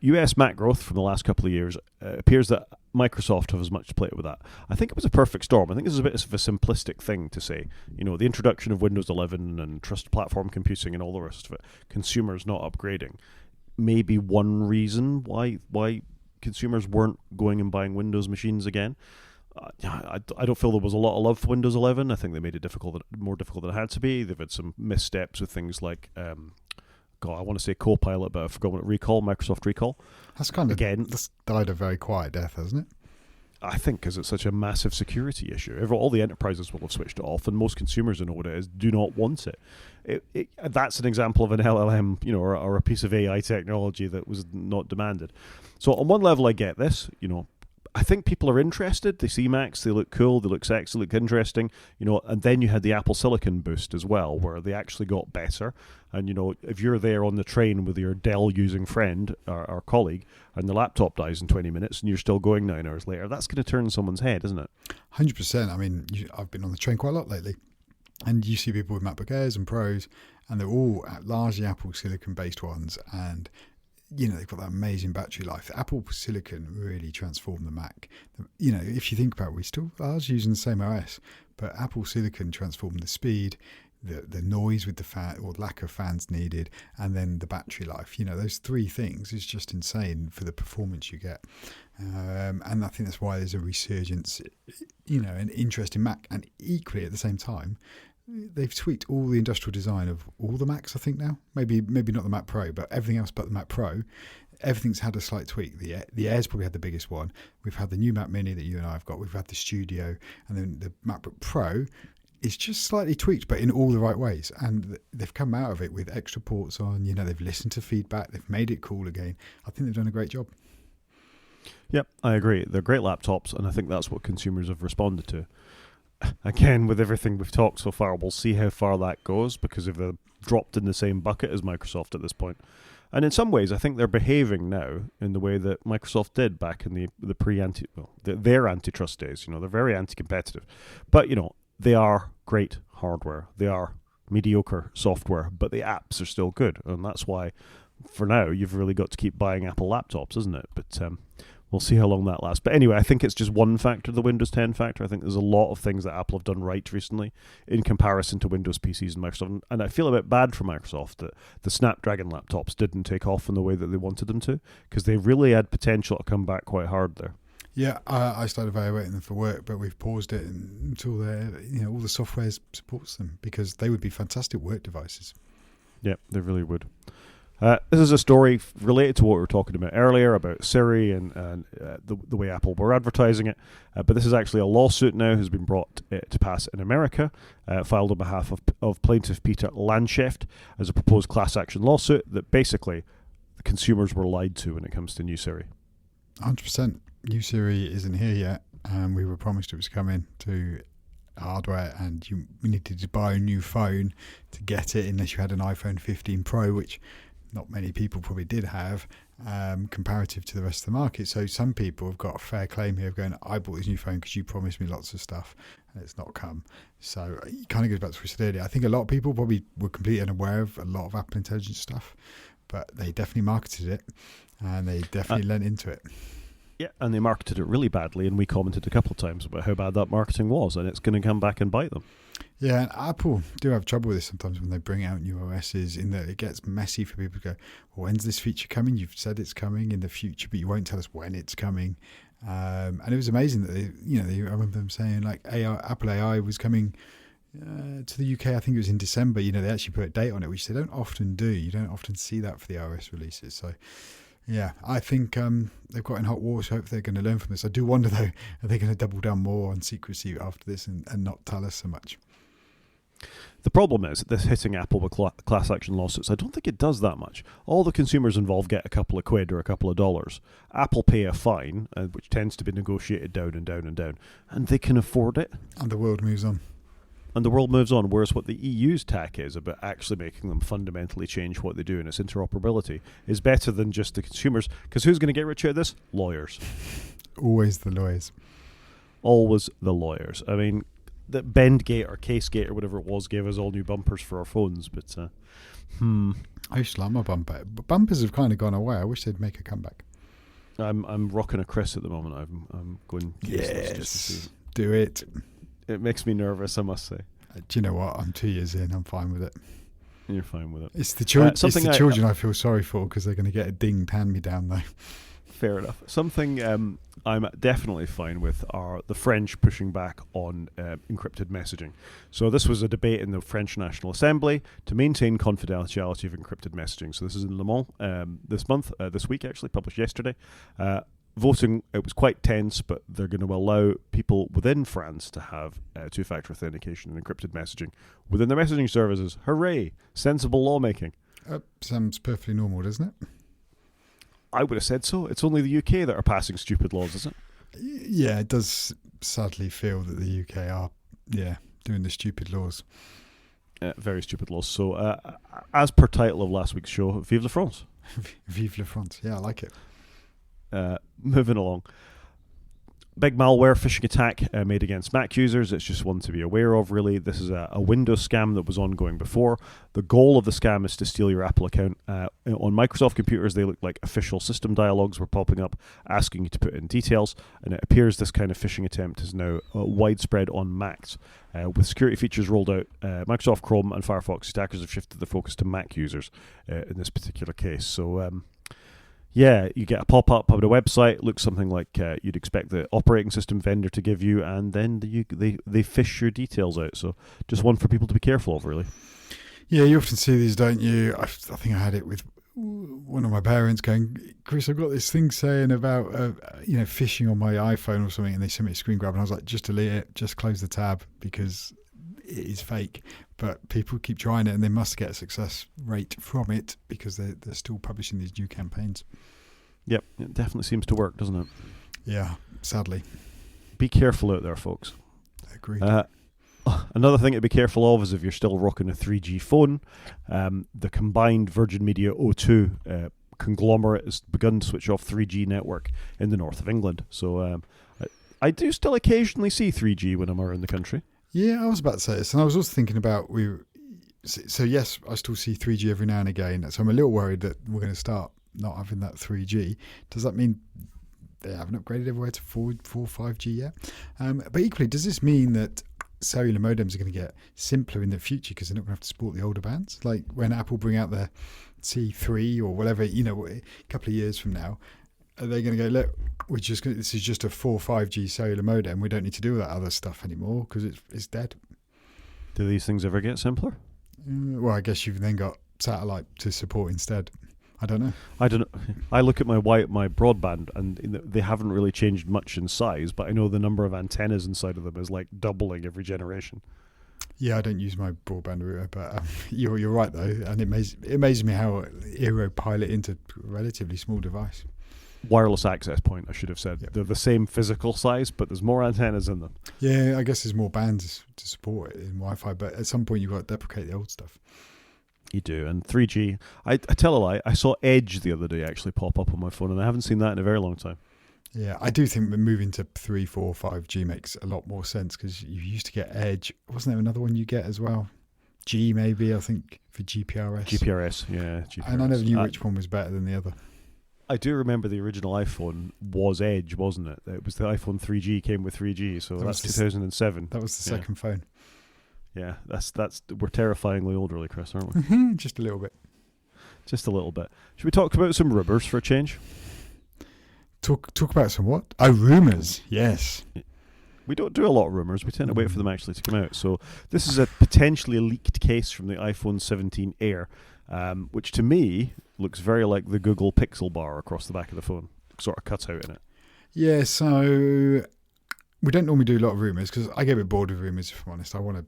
US Mac growth from the last couple of years appears that Microsoft have as much to play with that. I think it was a perfect storm. I think this is a bit of a simplistic thing to say. The introduction of Windows 11 and trusted platform computing and all the rest of it, consumers not upgrading, may be one reason why consumers weren't going and buying Windows machines again. I don't feel there was a lot of love for Windows 11. I think they made it more difficult than it had to be. They've had some missteps with things like, I want to say Copilot, but I forgot what Microsoft Recall. That's kind of again. That's died a very quiet death, hasn't it? I think because it's such a massive security issue. All the enterprises will have switched it off, and most consumers who know what it is do not want it. That's an example of an LLM, or a piece of AI technology that was not demanded. So on one level, I get this. I think people are interested. They see Macs, they look cool, they look sexy, look interesting, and then you had the Apple Silicon boost as well, where they actually got better. And, if you're there on the train with your Dell using friend or colleague and the laptop dies in 20 minutes and you're still going 9 hours later, that's going to turn someone's head, isn't it? 100%. I mean, I've been on the train quite a lot lately, and you see people with MacBook Airs and Pros, and they're all largely Apple Silicon based ones, and they've got that amazing battery life. Apple Silicon really transformed the Mac. If you think about it, we still are using the same OS, but Apple Silicon transformed the speed, the noise with the fan or lack of fans needed, and then the battery life. Those three things is just insane for the performance you get. And I think that's why there's a resurgence, and interest in Mac. And equally at the same time, they've tweaked all the industrial design of all the Macs, I think now. Maybe not the Mac Pro, but everything else but the Mac Pro. Everything's had a slight tweak. The Air's probably had the biggest one. We've had the new Mac Mini that you and I have got. We've had the Studio, and then the MacBook Pro is just slightly tweaked, but in all the right ways. And they've come out of it with extra ports on. They've listened to feedback. They've made it cool again. I think they've done a great job. Yep, I agree. They're great laptops, and I think that's what consumers have responded to. Again, with everything we've talked so far, we'll see how far that goes, because if they're dropped in the same bucket as Microsoft at this point. And in some ways, I think they're behaving now in the way that Microsoft did back in their antitrust days. They're very anti-competitive. But, they are great hardware. They are mediocre software, but the apps are still good. And that's why, for now, you've really got to keep buying Apple laptops, isn't it? But we'll see how long that lasts. But anyway, I think it's just one factor, the Windows 10 factor. I think there's a lot of things that Apple have done right recently in comparison to Windows PCs and Microsoft. And I feel a bit bad for Microsoft that the Snapdragon laptops didn't take off in the way that they wanted them to, because they really had potential to come back quite hard there. Yeah, I started evaluating them for work, but we've paused it until all the software supports them, because they would be fantastic work devices. Yeah, they really would. This is a story related to what we were talking about earlier about Siri and the way Apple were advertising it. But this is actually a lawsuit now has been brought to pass in America, filed on behalf of plaintiff Peter Landschaft as a proposed class action lawsuit that basically the consumers were lied to when it comes to new Siri. 100%. New Siri isn't here yet, and we were promised it was coming to hardware, and you needed to buy a new phone to get it unless you had an iPhone 15 Pro, which not many people probably did have, comparative to the rest of the market. So some people have got a fair claim here of going, I bought this new phone because you promised me lots of stuff and it's not come. So it kind of goes back to what we said earlier. I think a lot of people probably were completely unaware of a lot of Apple Intelligence stuff, but they definitely marketed it and they definitely lent into it. Yeah, and they marketed it really badly, and we commented a couple of times about how bad that marketing was, and it's going to come back and bite them. Yeah, and Apple do have trouble with this sometimes when they bring out new OSs, in that it gets messy for people to go, well, when's this feature coming? You've said it's coming in the future, but you won't tell us when it's coming. And it was amazing that I remember them saying like Apple AI was coming to the UK. I think it was in December. They actually put a date on it, which they don't often do. You don't often see that for the iOS releases. So yeah, I think they've got in hot water. So I hope they're going to learn from this. I do wonder though, are they going to double down more on secrecy after this and not tell us so much? The problem is, this hitting Apple with class action lawsuits, I don't think it does that much. All the consumers involved get a couple of quid or a couple of dollars. Apple pay a fine, which tends to be negotiated down and down and down, and they can afford it. And the world moves on. Whereas what the EU's tack is about actually making them fundamentally change what they do and its interoperability is better than just the consumers. Because who's going to get rich out of this? Lawyers. Always the lawyers. Always the lawyers. I mean, that Bendgate or Casegate or whatever it was gave us all new bumpers for our phones, but I used to like my bumper, but bumpers have kind of gone away. I wish they'd make a comeback. I'm rocking a Chris at the moment. I'm going yes, just to see. Do it. It makes me nervous, I must say. Do you know what? I'm 2 years in. I'm fine with it. You're fine with it. It's the children I feel sorry for, because they're going to get a dinged hand-me-down though. Fair enough. Something I'm definitely fine with are the French pushing back on encrypted messaging. So this was a debate in the French National Assembly to maintain confidentiality of encrypted messaging. So this is in Le Mans this week actually, published yesterday. Voting, it was quite tense, but they're going to allow people within France to have two-factor authentication and encrypted messaging within their messaging services. Hooray! Sensible lawmaking. Sounds perfectly normal, doesn't it? I would have said so. It's only the UK that are passing stupid laws, isn't it? Yeah, it does sadly feel that the UK are, doing the stupid laws. Very stupid laws. So, as per title of last week's show, Vive la France. Vive la France. Yeah, I like it. Moving along. Big malware phishing attack made against Mac users. It's just one to be aware of, really. This is a Windows scam that was ongoing before. The goal of the scam is to steal your Apple account. On Microsoft computers, they look like official system dialogues were popping up, asking you to put in details, and it appears this kind of phishing attempt is now widespread on Macs. With security features rolled out, Microsoft Chrome and Firefox attackers have shifted their focus to Mac users in this particular case. So, Yeah, you get a pop-up on a website, looks something like you'd expect the operating system vendor to give you, and then they fish your details out. So just one for people to be careful of, really. Yeah, you often see these, don't you? I think I had it with one of my parents going, Chris, I've got this thing saying about phishing on my iPhone or something, and they sent me a screen grab, and I was like, just delete it, just close the tab, because it is fake. But people keep trying it, and they must get a success rate from it because they're still publishing these new campaigns. Yep, it definitely seems to work, doesn't it? Yeah, sadly. Be careful out there, folks. Agreed. Another thing to be careful of is if you're still rocking a 3G phone, the combined Virgin Media O2 conglomerate has begun to switch off 3G network in the north of England. So I do still occasionally see 3G when I'm around the country. Yeah, I was about to say this, and I was also thinking about So yes, I still see 3G every now and again. So I'm a little worried that we're going to start not having that 3G. Does that mean they haven't upgraded everywhere to 4 5G yet? But equally, does this mean that cellular modems are going to get simpler in the future because they're not going to have to support the older bands? Like when Apple bring out their C3 or whatever, a couple of years from now, are they going to go, look, this is just a 4 5G cellular modem. We don't need to do that other stuff anymore because it's dead. Do these things ever get simpler? Well, I guess you've then got satellite to support instead. I don't know. I look at my broadband, and they haven't really changed much in size, but I know the number of antennas inside of them is like doubling every generation. Yeah, I don't use my broadband router, but you're right though, and it amazes me how Eero pilot into a relatively small device. Wireless access point, I should have said. Yep. They're the same physical size, but there's more antennas in them. Yeah, I guess there's more bands to support it in Wi-Fi, but at some point you've got to deprecate the old stuff. You do. And 3G, I tell a lie, I saw Edge the other day actually pop up on my phone, and I haven't seen that in a very long time. Yeah, I do think that moving to 3, 4, 5G makes a lot more sense because you used to get Edge. Wasn't there another one you get as well? G maybe, I think, for GPRS. GPRS, yeah. GPRS. And I never knew which one was better than the other. I do remember the original iPhone was Edge, wasn't it? It was the iPhone 3G came with 3G, so that's 2007. That was the second phone. Yeah, that's we're terrifyingly old, really, Chris, aren't we? Just a little bit. Just a little bit. Should we talk about some rumours for a change? Talk about some what? Oh, rumours. Yes. We don't do a lot of rumours. We tend to wait for them actually to come out. So this is a potentially leaked case from the iPhone 17 Air, which to me looks very like the Google Pixel bar across the back of the phone, sort of cut out in it. Yeah, so we don't normally do a lot of rumours because I get a bit bored of rumours, if I'm honest. I want to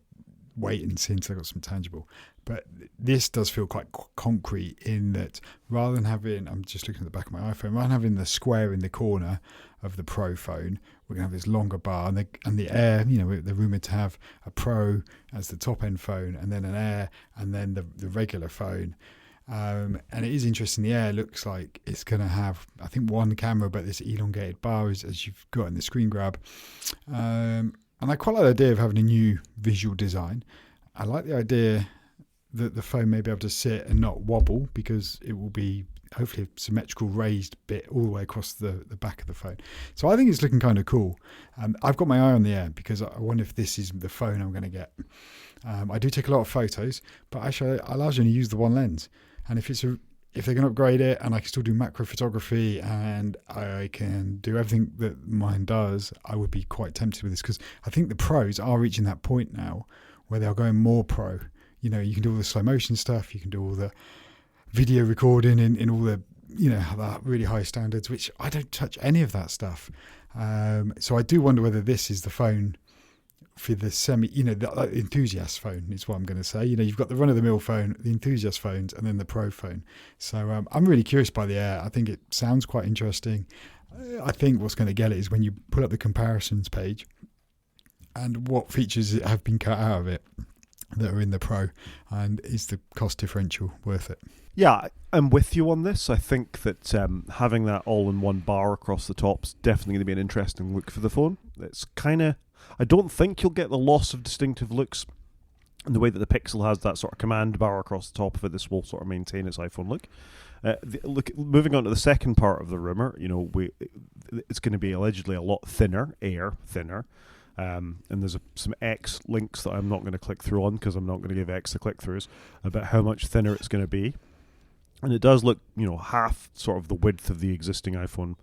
wait and see until I've got some tangible. But this does feel quite concrete in that rather than having, I'm just looking at the back of my iPhone, rather than having the square in the corner of the Pro phone, we're going to have this longer bar. And the Air, they're rumoured to have a Pro as the top end phone, and then an Air, and then the regular phone. And it is interesting, the Air looks like it's going to have, I think, one camera, but this elongated bar as you've got in the screen grab. And I quite like the idea of having a new visual design. I like the idea that the phone may be able to sit and not wobble because it will be hopefully a symmetrical raised bit all the way across the back of the phone. So I think it's looking kind of cool. I've got my eye on the Air because I wonder if this is the phone I'm going to get. I do take a lot of photos, but actually I largely only use the one lens. And if they're going to upgrade it and I can still do macro photography and I can do everything that mine does, I would be quite tempted with this because I think the pros are reaching that point now where they are going more pro. You can do all the slow motion stuff, you can do all the video recording in all the, that really high standards, which I don't touch any of that stuff. So I do wonder whether this is the phone for the the enthusiast phone is what I'm going to say. You've got the run-of-the-mill phone, the enthusiast phones, and then the pro phone. So I'm really curious by the Air. I think it sounds quite interesting. I think what's going to get it is when you pull up the comparisons page and what features have been cut out of it that are in the Pro, and is the cost differential worth it? Yeah, I'm with you on this. I think that having that all-in-one bar across the top is definitely going to be an interesting look for the phone. It's kind of, I don't think you'll get the loss of distinctive looks in the way that the Pixel has that sort of command bar across the top of it. This will sort of maintain its iPhone look. Moving on to the second part of the rumor, it's going to be allegedly a lot thinner, Air thinner. And there's some X links that I'm not going to click through on because I'm not going to give X the click-throughs about how much thinner it's going to be. and it does look, half sort of the width of the existing iPhone.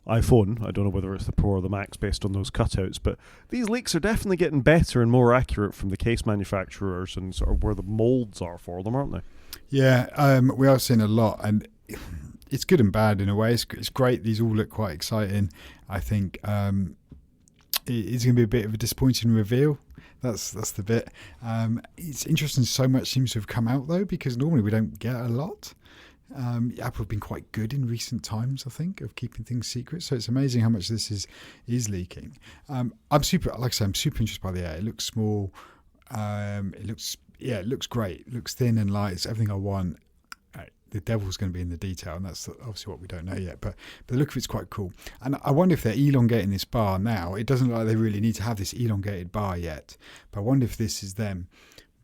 I don't know whether it's the Pro or the Max based on those cutouts, but these leaks are definitely getting better and more accurate from the case manufacturers and sort of where the molds are for them, aren't they? Yeah, we are seeing a lot, and it's good and bad in a way. It's great. These all look quite exciting. I think it's going to be a bit of a disappointing reveal. That's the bit. It's interesting. So much seems to have come out though, because normally we don't get a lot. Apple have been quite good in recent times, I think, of keeping things secret. So it's amazing how much this is leaking. I'm super interested by the Air. It looks small. It looks great. It looks thin and light. It's everything I want. The devil's going to be in the detail, and that's obviously what we don't know yet. But the look of it's quite cool. And I wonder if they're elongating this bar now. It doesn't look like they really need to have this elongated bar yet. But I wonder if this is them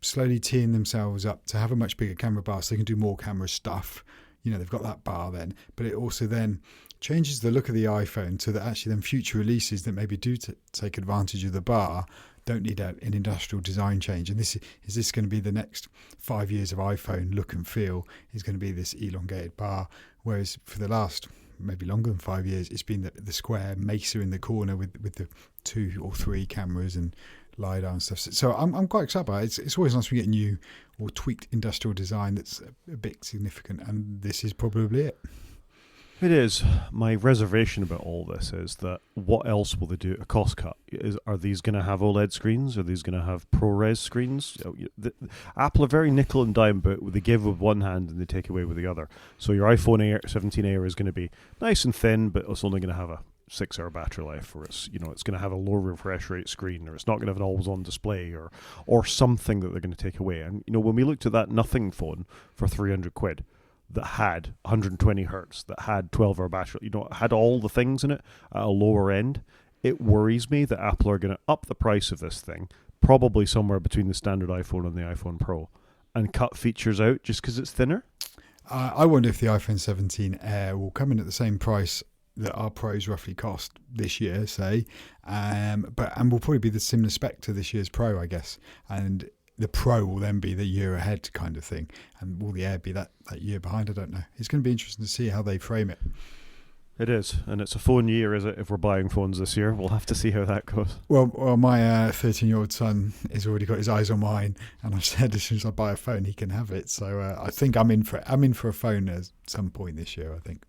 slowly teeing themselves up to have a much bigger camera bar so they can do more camera stuff. They've got that bar then. But it also then changes the look of the iPhone so that actually then future releases that maybe do take advantage of the bar don't need an industrial design change. And is this going to be the next 5 years of iPhone look and feel, is going to be this elongated bar, whereas for the last maybe longer than 5 years it's been the square mesa in the corner with the 2 or 3 cameras and LiDAR and stuff. So I'm quite excited about it. It's always nice to get new or tweaked industrial design that's a bit significant, and this is probably it. It is. My reservation about all this is that what else will they do? A cost cut? Are these going to have OLED screens? Are these going to have ProRes screens? Apple are very nickel and dime, but they give with one hand and they take away with the other. So your iPhone 17 Air is going to be nice and thin, but it's only going to have a 6-hour battery life, or it's going to have a low refresh rate screen, or it's not going to have an always-on display, or something that they're going to take away. And when we looked at that Nothing phone for £300 that had 120 hertz, that had 12-hour battery, had all the things in it at a lower end, it worries me that Apple are going to up the price of this thing, probably somewhere between the standard iPhone and the iPhone Pro, and cut features out just because it's thinner. I wonder if the iPhone 17 Air will come in at the same price that our Pros roughly cost this year, say, and will probably be the similar spec to this year's Pro, I guess. And the Pro will then be the year ahead kind of thing, and will the Air be that year behind? I don't know. It's going to be interesting to see how they frame it. It is, and it's a phone year, is it? If we're buying phones this year, we'll have to see how that goes. Well, my 13-year-old son has already got his eyes on mine, and I've said as soon as I buy a phone, he can have it. So I think I'm in for it. I'm in for a phone at some point this year, I think.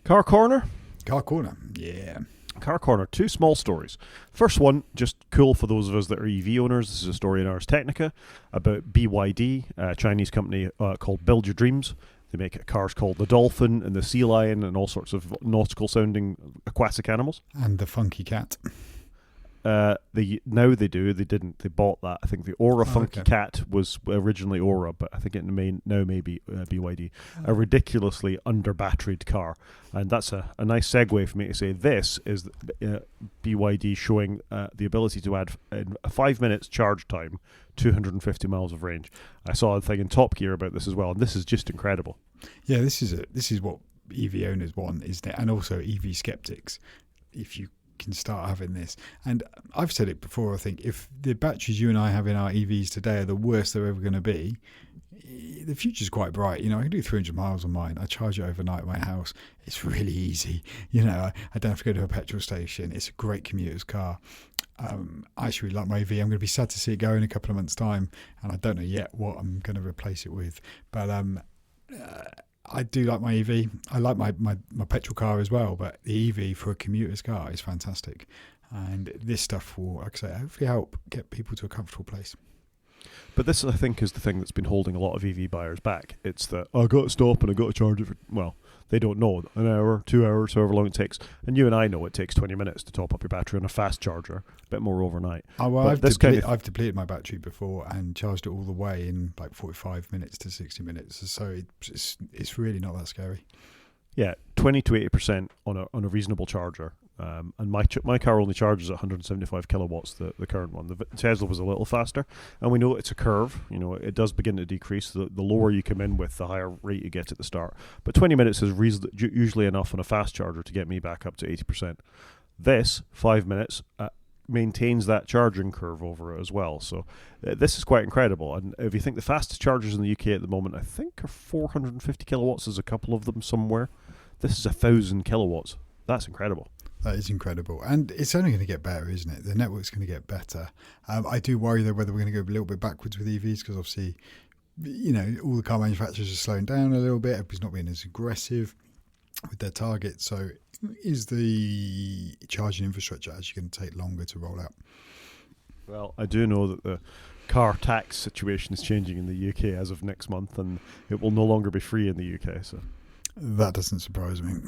Car Corner, yeah. Car Corner, 2 small stories. First one, just cool for those of us that are EV owners. This is a story in Ars Technica about BYD, a Chinese company called Build Your Dreams. They make cars called the Dolphin and the Sea Lion and all sorts of nautical-sounding aquatic animals. And the Funky Cat. They do. They didn't. They bought that. I think the Aura Funky Cat was originally Aura, but I think it now may be BYD. A ridiculously under-batteried car, and that's a nice segue for me to say this is BYD showing the ability to add in 5 minutes charge time, 250 miles of range. I saw a thing in Top Gear about this as well, and this is just incredible. Yeah, this is what EV owners want, isn't it? And also EV skeptics. If you can start having this, and I've said it before, I think if the batteries you and I have in our EVs today are the worst they're ever going to be, the future's quite bright. I can do 300 miles on mine. I charge it overnight at my house. It's really easy. I don't have to go to a petrol station. It's a great commuter's car. I actually really like my EV. I'm going to be sad to see it go in a couple of months' time, and I don't know yet what I'm going to replace it with, but I do like my EV. I like my petrol car as well, but the EV for a commuter's car is fantastic. And this stuff will, like I say, hopefully help get people to a comfortable place. But this, I think, is the thing that's been holding a lot of EV buyers back. It's that, I've got to stop and I've got to charge it for, they don't know, an hour, 2 hours, however long it takes. And you and I know it takes 20 minutes to top up your battery on a fast charger, a bit more overnight. I've depleted my battery before and charged it all the way in like 45 minutes to 60 minutes. So it's really not that scary. Yeah, 20 to 80% on a reasonable charger. And my car only charges at 175 kilowatts, the current one. The Tesla was a little faster, and we know it's a curve. It does begin to decrease. The lower you come in with, the higher rate you get at the start. But 20 minutes is usually enough on a fast charger to get me back up to 80%. This, 5 minutes, maintains that charging curve over it as well. So this is quite incredible. And if you think the fastest chargers in the UK at the moment, I think are 450 kilowatts. There's a couple of them somewhere. This is 1,000 kilowatts. That's incredible. That is incredible. And it's only going to get better, isn't it? The network's going to get better. I do worry, though, whether we're going to go a little bit backwards with EVs, because obviously, all the car manufacturers are slowing down a little bit. Everybody's not being as aggressive with their targets. So is the charging infrastructure actually going to take longer to roll out? Well, I do know that the car tax situation is changing in the UK as of next month, and it will no longer be free in the UK. So that doesn't surprise me.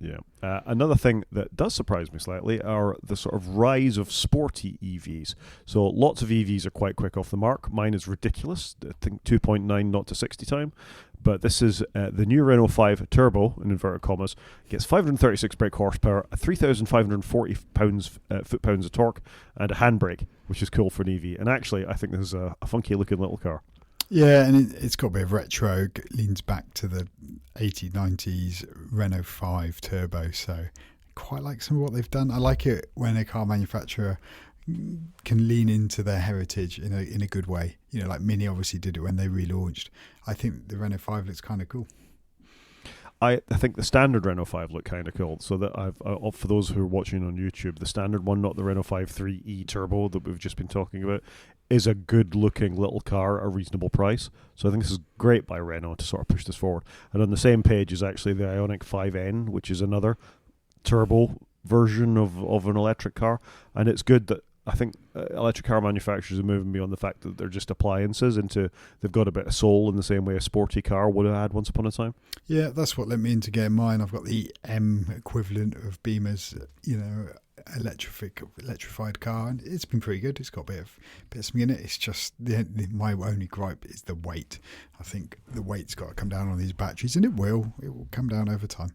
Yeah. Another thing that does surprise me slightly are the sort of rise of sporty EVs. So lots of EVs are quite quick off the mark. Mine is ridiculous. I think 2.9 not to 60 time. But this is the new Renault 5 Turbo, in inverted commas, gets 536 brake horsepower, 3,540 foot-pounds of torque, and a handbrake, which is cool for an EV. And actually, I think this is a funky-looking little car. Yeah, and it's got a bit of retro. It leans back to the 80s, 90s Renault 5 Turbo. So quite like some of what they've done. I like it when a car manufacturer can lean into their heritage in a good way. Like Mini obviously did it when they relaunched. I think the Renault 5 looks kind of cool. I think the standard Renault 5 look kind of cool. So that for those who are watching on YouTube, the standard one, not the Renault 5 3E Turbo that we've just been talking about, is a good-looking little car at a reasonable price. So I think this is great by Renault to sort of push this forward. And on the same page is actually the Ioniq 5N, which is another turbo version of an electric car. And it's good that I think electric car manufacturers are moving beyond the fact that they're just appliances into they've got a bit of soul in the same way a sporty car would have had once upon a time. Yeah, that's what led me into getting mine. I've got the M equivalent of Beamer's, electrified car, and it's been pretty good. It's got a bit of something in it. It's just my only gripe is the weight. I think the weight's got to come down on these batteries, and it will come down over time.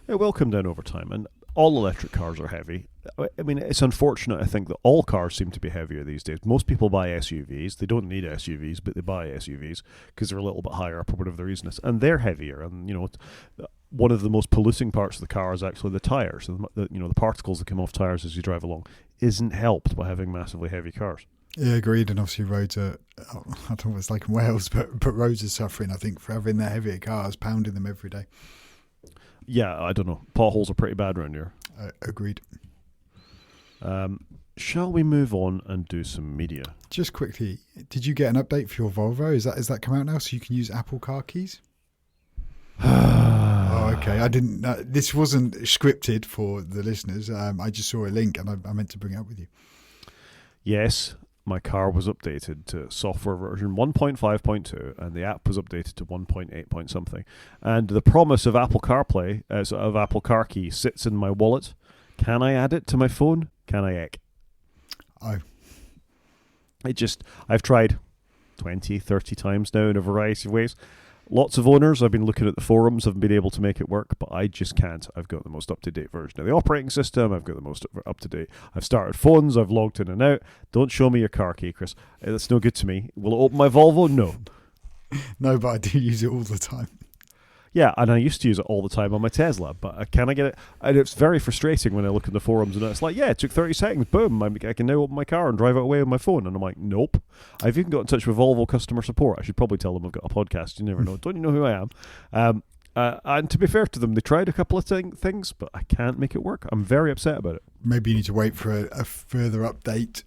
It will come down over time, and all electric cars are heavy. I mean, it's unfortunate, I think, that all cars seem to be heavier these days. Most people buy SUVs. They don't need SUVs, but they buy SUVs because they're a little bit higher up or whatever the reason is. And they're heavier. And, one of the most polluting parts of the car is actually the tyres. The particles that come off tyres as you drive along isn't helped by having massively heavy cars. Yeah, agreed. And obviously roads are, I don't know what it's like in Wales, but roads are suffering, I think, for having their heavier cars, pounding them every day. Yeah, I don't know. Potholes are pretty bad around here. Agreed. Shall we move on and do some media? Just quickly, did you get an update for your Volvo? Is that come out now so you can use Apple Car keys? Oh, okay. I didn't. This wasn't scripted for the listeners. I just saw a link and I meant to bring it up with you. Yes, my car was updated to software version 1.5.2 and the app was updated to 1.8 point something. And the promise of Apple CarPlay, of Apple Car Key, sits in my wallet. Can I add it to my phone? Can I ek? Oh. I've tried 20, 30 times now in a variety of ways. Lots of owners, I've been looking at the forums, have been able to make it work, but I just can't. I've got the most up-to-date version of the operating system. I've got the most up-to-date. I've started phones. I've logged in and out. Don't show me your car key, Chris. That's no good to me. Will it open my Volvo? No. No, but I do use it all the time. Yeah, and I used to use it all the time on my Tesla, but can I get it? And it's very frustrating when I look at the forums and it's like, yeah, it took 30 seconds, boom, I can now open my car and drive it away with my phone. And I'm like, nope. I've even got in touch with Volvo customer support. I should probably tell them I've got a podcast. You never know. Don't you know who I am? And to be fair to them, they tried a couple of things, but I can't make it work. I'm very upset about it. Maybe you need to wait for a further update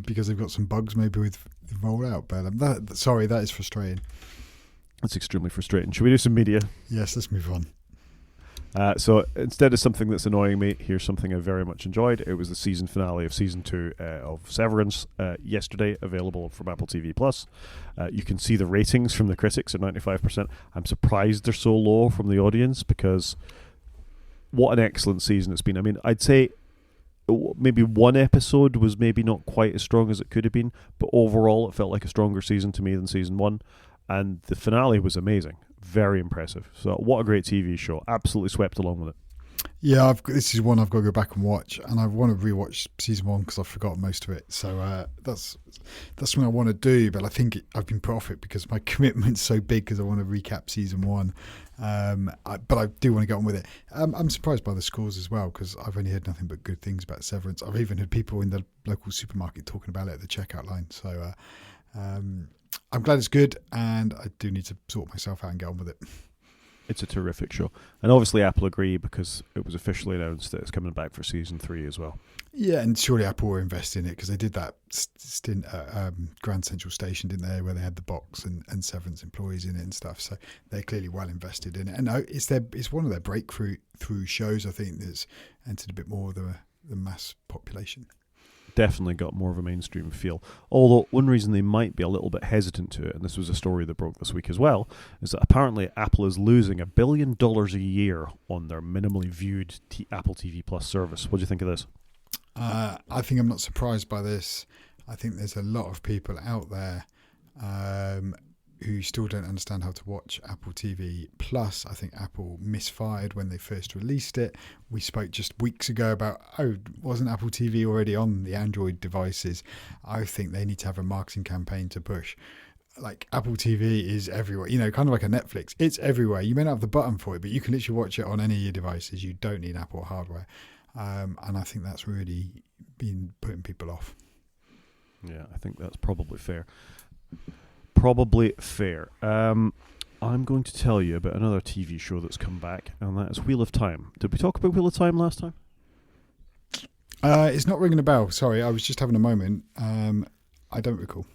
because they've got some bugs maybe with the rollout. But that is frustrating. That's extremely frustrating. Should we do some media? Yes, let's move on. So instead of something that's annoying me, here's something I very much enjoyed. It was the season finale of season 2 of Severance yesterday, available from Apple TV Plus. You can see the ratings from the critics at 95%. I'm surprised they're so low from the audience because what an excellent season it's been. I mean, I'd say maybe one episode was maybe not quite as strong as it could have been, but overall it felt like a stronger season to me than season 1. And the finale was amazing. Very impressive. So what a great TV show. Absolutely swept along with it. Yeah, this is one I've got to go back and watch, and I want to rewatch season 1 because I've forgotten most of it. So that's something I want to do, but I think I've been put off it because my commitment's so big because I want to recap season 1. But I do want to get on with it. I'm surprised by the scores as well because I've only heard nothing but good things about Severance. I've even heard people in the local supermarket talking about it at the checkout line. So I'm glad it's good, and I do need to sort myself out and get on with it. It's a terrific show. And obviously Apple agree because it was officially announced that it's coming back for season 3 as well. Yeah, and surely Apple were investing in it because they did that stint at Grand Central Station, didn't they, where they had the box and Severance employees in it and stuff. So they're clearly well invested in it. And it's one of their breakthrough shows, I think, that's entered a bit more of the mass population. Definitely got more of a mainstream feel. Although one reason they might be a little bit hesitant to it, and this was a story that broke this week as well, is that apparently Apple is losing $1 billion a year on their minimally viewed Apple TV Plus service. What do you think of this? I think I'm not surprised by this. I think there's a lot of people out there who still don't understand how to watch Apple TV Plus. I think Apple misfired when they first released it. We spoke just weeks ago about, wasn't Apple TV already on the Android devices? I think they need to have a marketing campaign to push. Like, Apple TV is everywhere, kind of like a Netflix. It's everywhere. You may not have the button for it, but you can literally watch it on any of your devices. You don't need Apple hardware. And I think that's really been putting people off. Yeah, I think that's probably fair. I'm going to tell you about another TV show that's come back, and that is Wheel of Time. Did we talk about Wheel of Time last time? It's not ringing a bell. Sorry, I was just having a moment. I don't recall.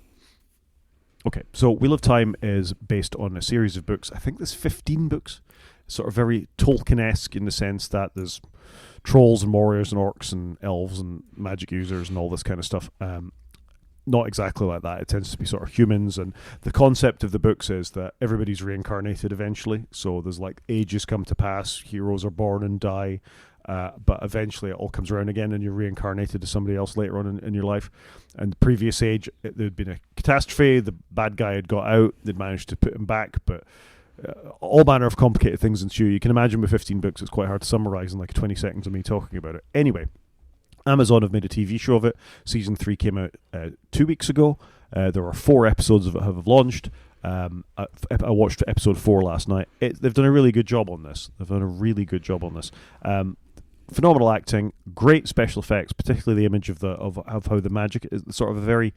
Okay, so Wheel of Time is based on a series of books. I think there's 15 books. Sort of very Tolkien-esque in the sense that there's trolls and warriors and orcs and elves and magic users and all this kind of stuff. Not exactly like that. It tends to be sort of humans, and the concept of the books is that everybody's reincarnated eventually. So there's like ages come to pass, heroes are born and die, but eventually it all comes around again and you're reincarnated as somebody else later on in your life. And the previous age, there'd been a catastrophe, the bad guy had got out, they'd managed to put him back, but all manner of complicated things ensue. You can imagine with 15 books, it's quite hard to summarize in like 20 seconds of me talking about it. Anyway, Amazon have made a TV show of it. Season 3 came out 2 weeks ago. There are 4 episodes of it have launched. I watched episode 4 last night. They've done a really good job on this. Phenomenal acting, great special effects, particularly the image of how the magic is sort of a very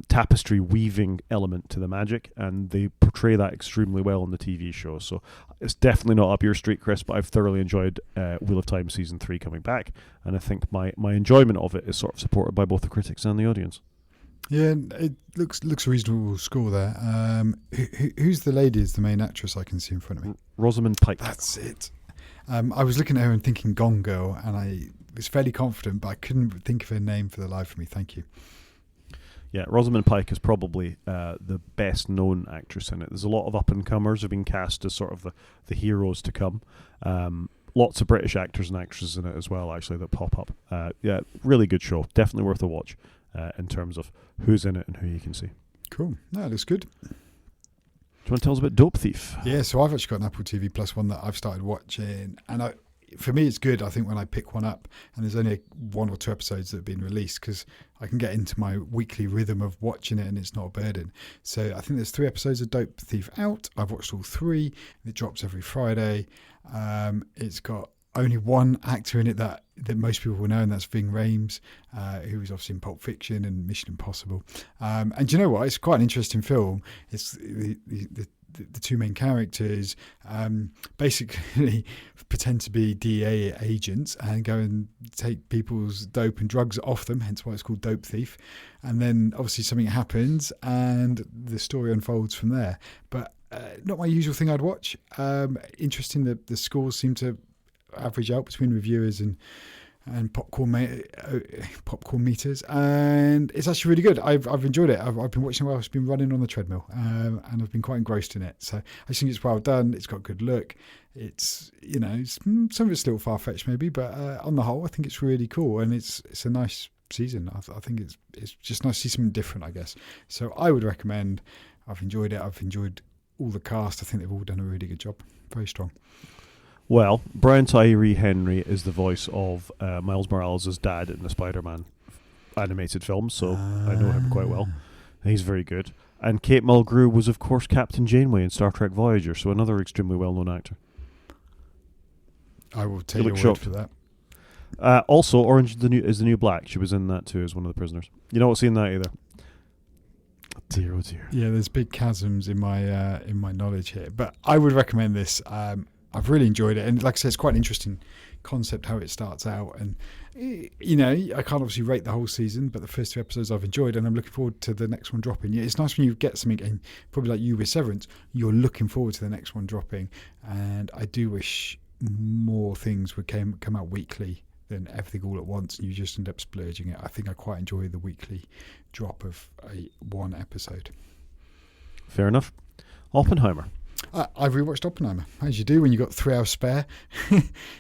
tapestry weaving element to the magic, and they portray that extremely well on the TV show. So it's definitely not up your street, Chris, but I've thoroughly enjoyed Wheel of Time Season 3 coming back, and I think my enjoyment of it is sort of supported by both the critics and the audience. Yeah, it looks a reasonable score there. Who's the lady is the main actress I can see in front of me? Rosamund Pike. That's it. I was looking at her and thinking Gone Girl, and I was fairly confident, but I couldn't think of her name for the life of me. Thank you. Yeah, Rosamund Pike is probably the best known actress in it. There's a lot of up-and-comers who've been cast as sort of the heroes to come. Lots of British actors and actresses in it as well, actually, that pop up. Yeah, really good show. Definitely worth a watch in terms of who's in it and who you can see. Cool. No, it looks good. Do you want to tell us about Dope Thief? Yeah, so I've actually got an Apple TV Plus one that I've started watching, and for me, it's good, I think, when I pick one up and there's only 1 or 2 episodes that have been released, because I can get into my weekly rhythm of watching it and it's not a burden. So I think there's 3 episodes of Dope Thief out. I've watched all 3. It drops every Friday. It's got only one actor in it that most people will know, and that's Ving Rhames, who was obviously in Pulp Fiction and Mission Impossible. And do you know what? It's quite an interesting film. It's the 2 main characters basically pretend to be DEA agents and go and take people's dope and drugs off them, hence why it's called Dope Thief. And then obviously something happens and the story unfolds from there. But not my usual thing I'd watch. Interesting that the scores seem to average out between reviewers and popcorn meters, and it's actually really good. I've enjoyed it. I've been watching it while I've been running on the treadmill, and I've been quite engrossed in it. So I just think it's well done. It's got a good look. It's some of it's a little far fetched maybe, but on the whole, I think it's really cool, and it's a nice season. I think it's just nice to see something different, I guess. So I would recommend. I've enjoyed it. I've enjoyed all the cast. I think they've all done a really good job. Very strong. Well, Brian Tyree Henry is the voice of Miles Morales' dad in the Spider-Man animated film, so I know him quite well. He's very good. And Kate Mulgrew was, of course, Captain Janeway in Star Trek Voyager, so another extremely well-known actor. I will take your word shocked for that. Also, Orange is the New Black. She was in that too as one of the prisoners. You not seen that either? Oh dear. Yeah, there's big chasms in my knowledge here, but I would recommend this. I've really enjoyed it, and like I said, it's quite an interesting concept how it starts out. And you know, I can't obviously rate the whole season, but the first 2 episodes I've enjoyed, and I'm looking forward to the next one dropping. Yeah, it's nice when you get something, and probably like you with Severance, you're looking forward to the next one dropping. And I do wish more things would come out weekly than everything all at once, and you just end up splurging it. I think I quite enjoy the weekly drop of one episode. Fair enough. Oppenheimer. I've rewatched Oppenheimer, as you do when you've got 3 hours spare.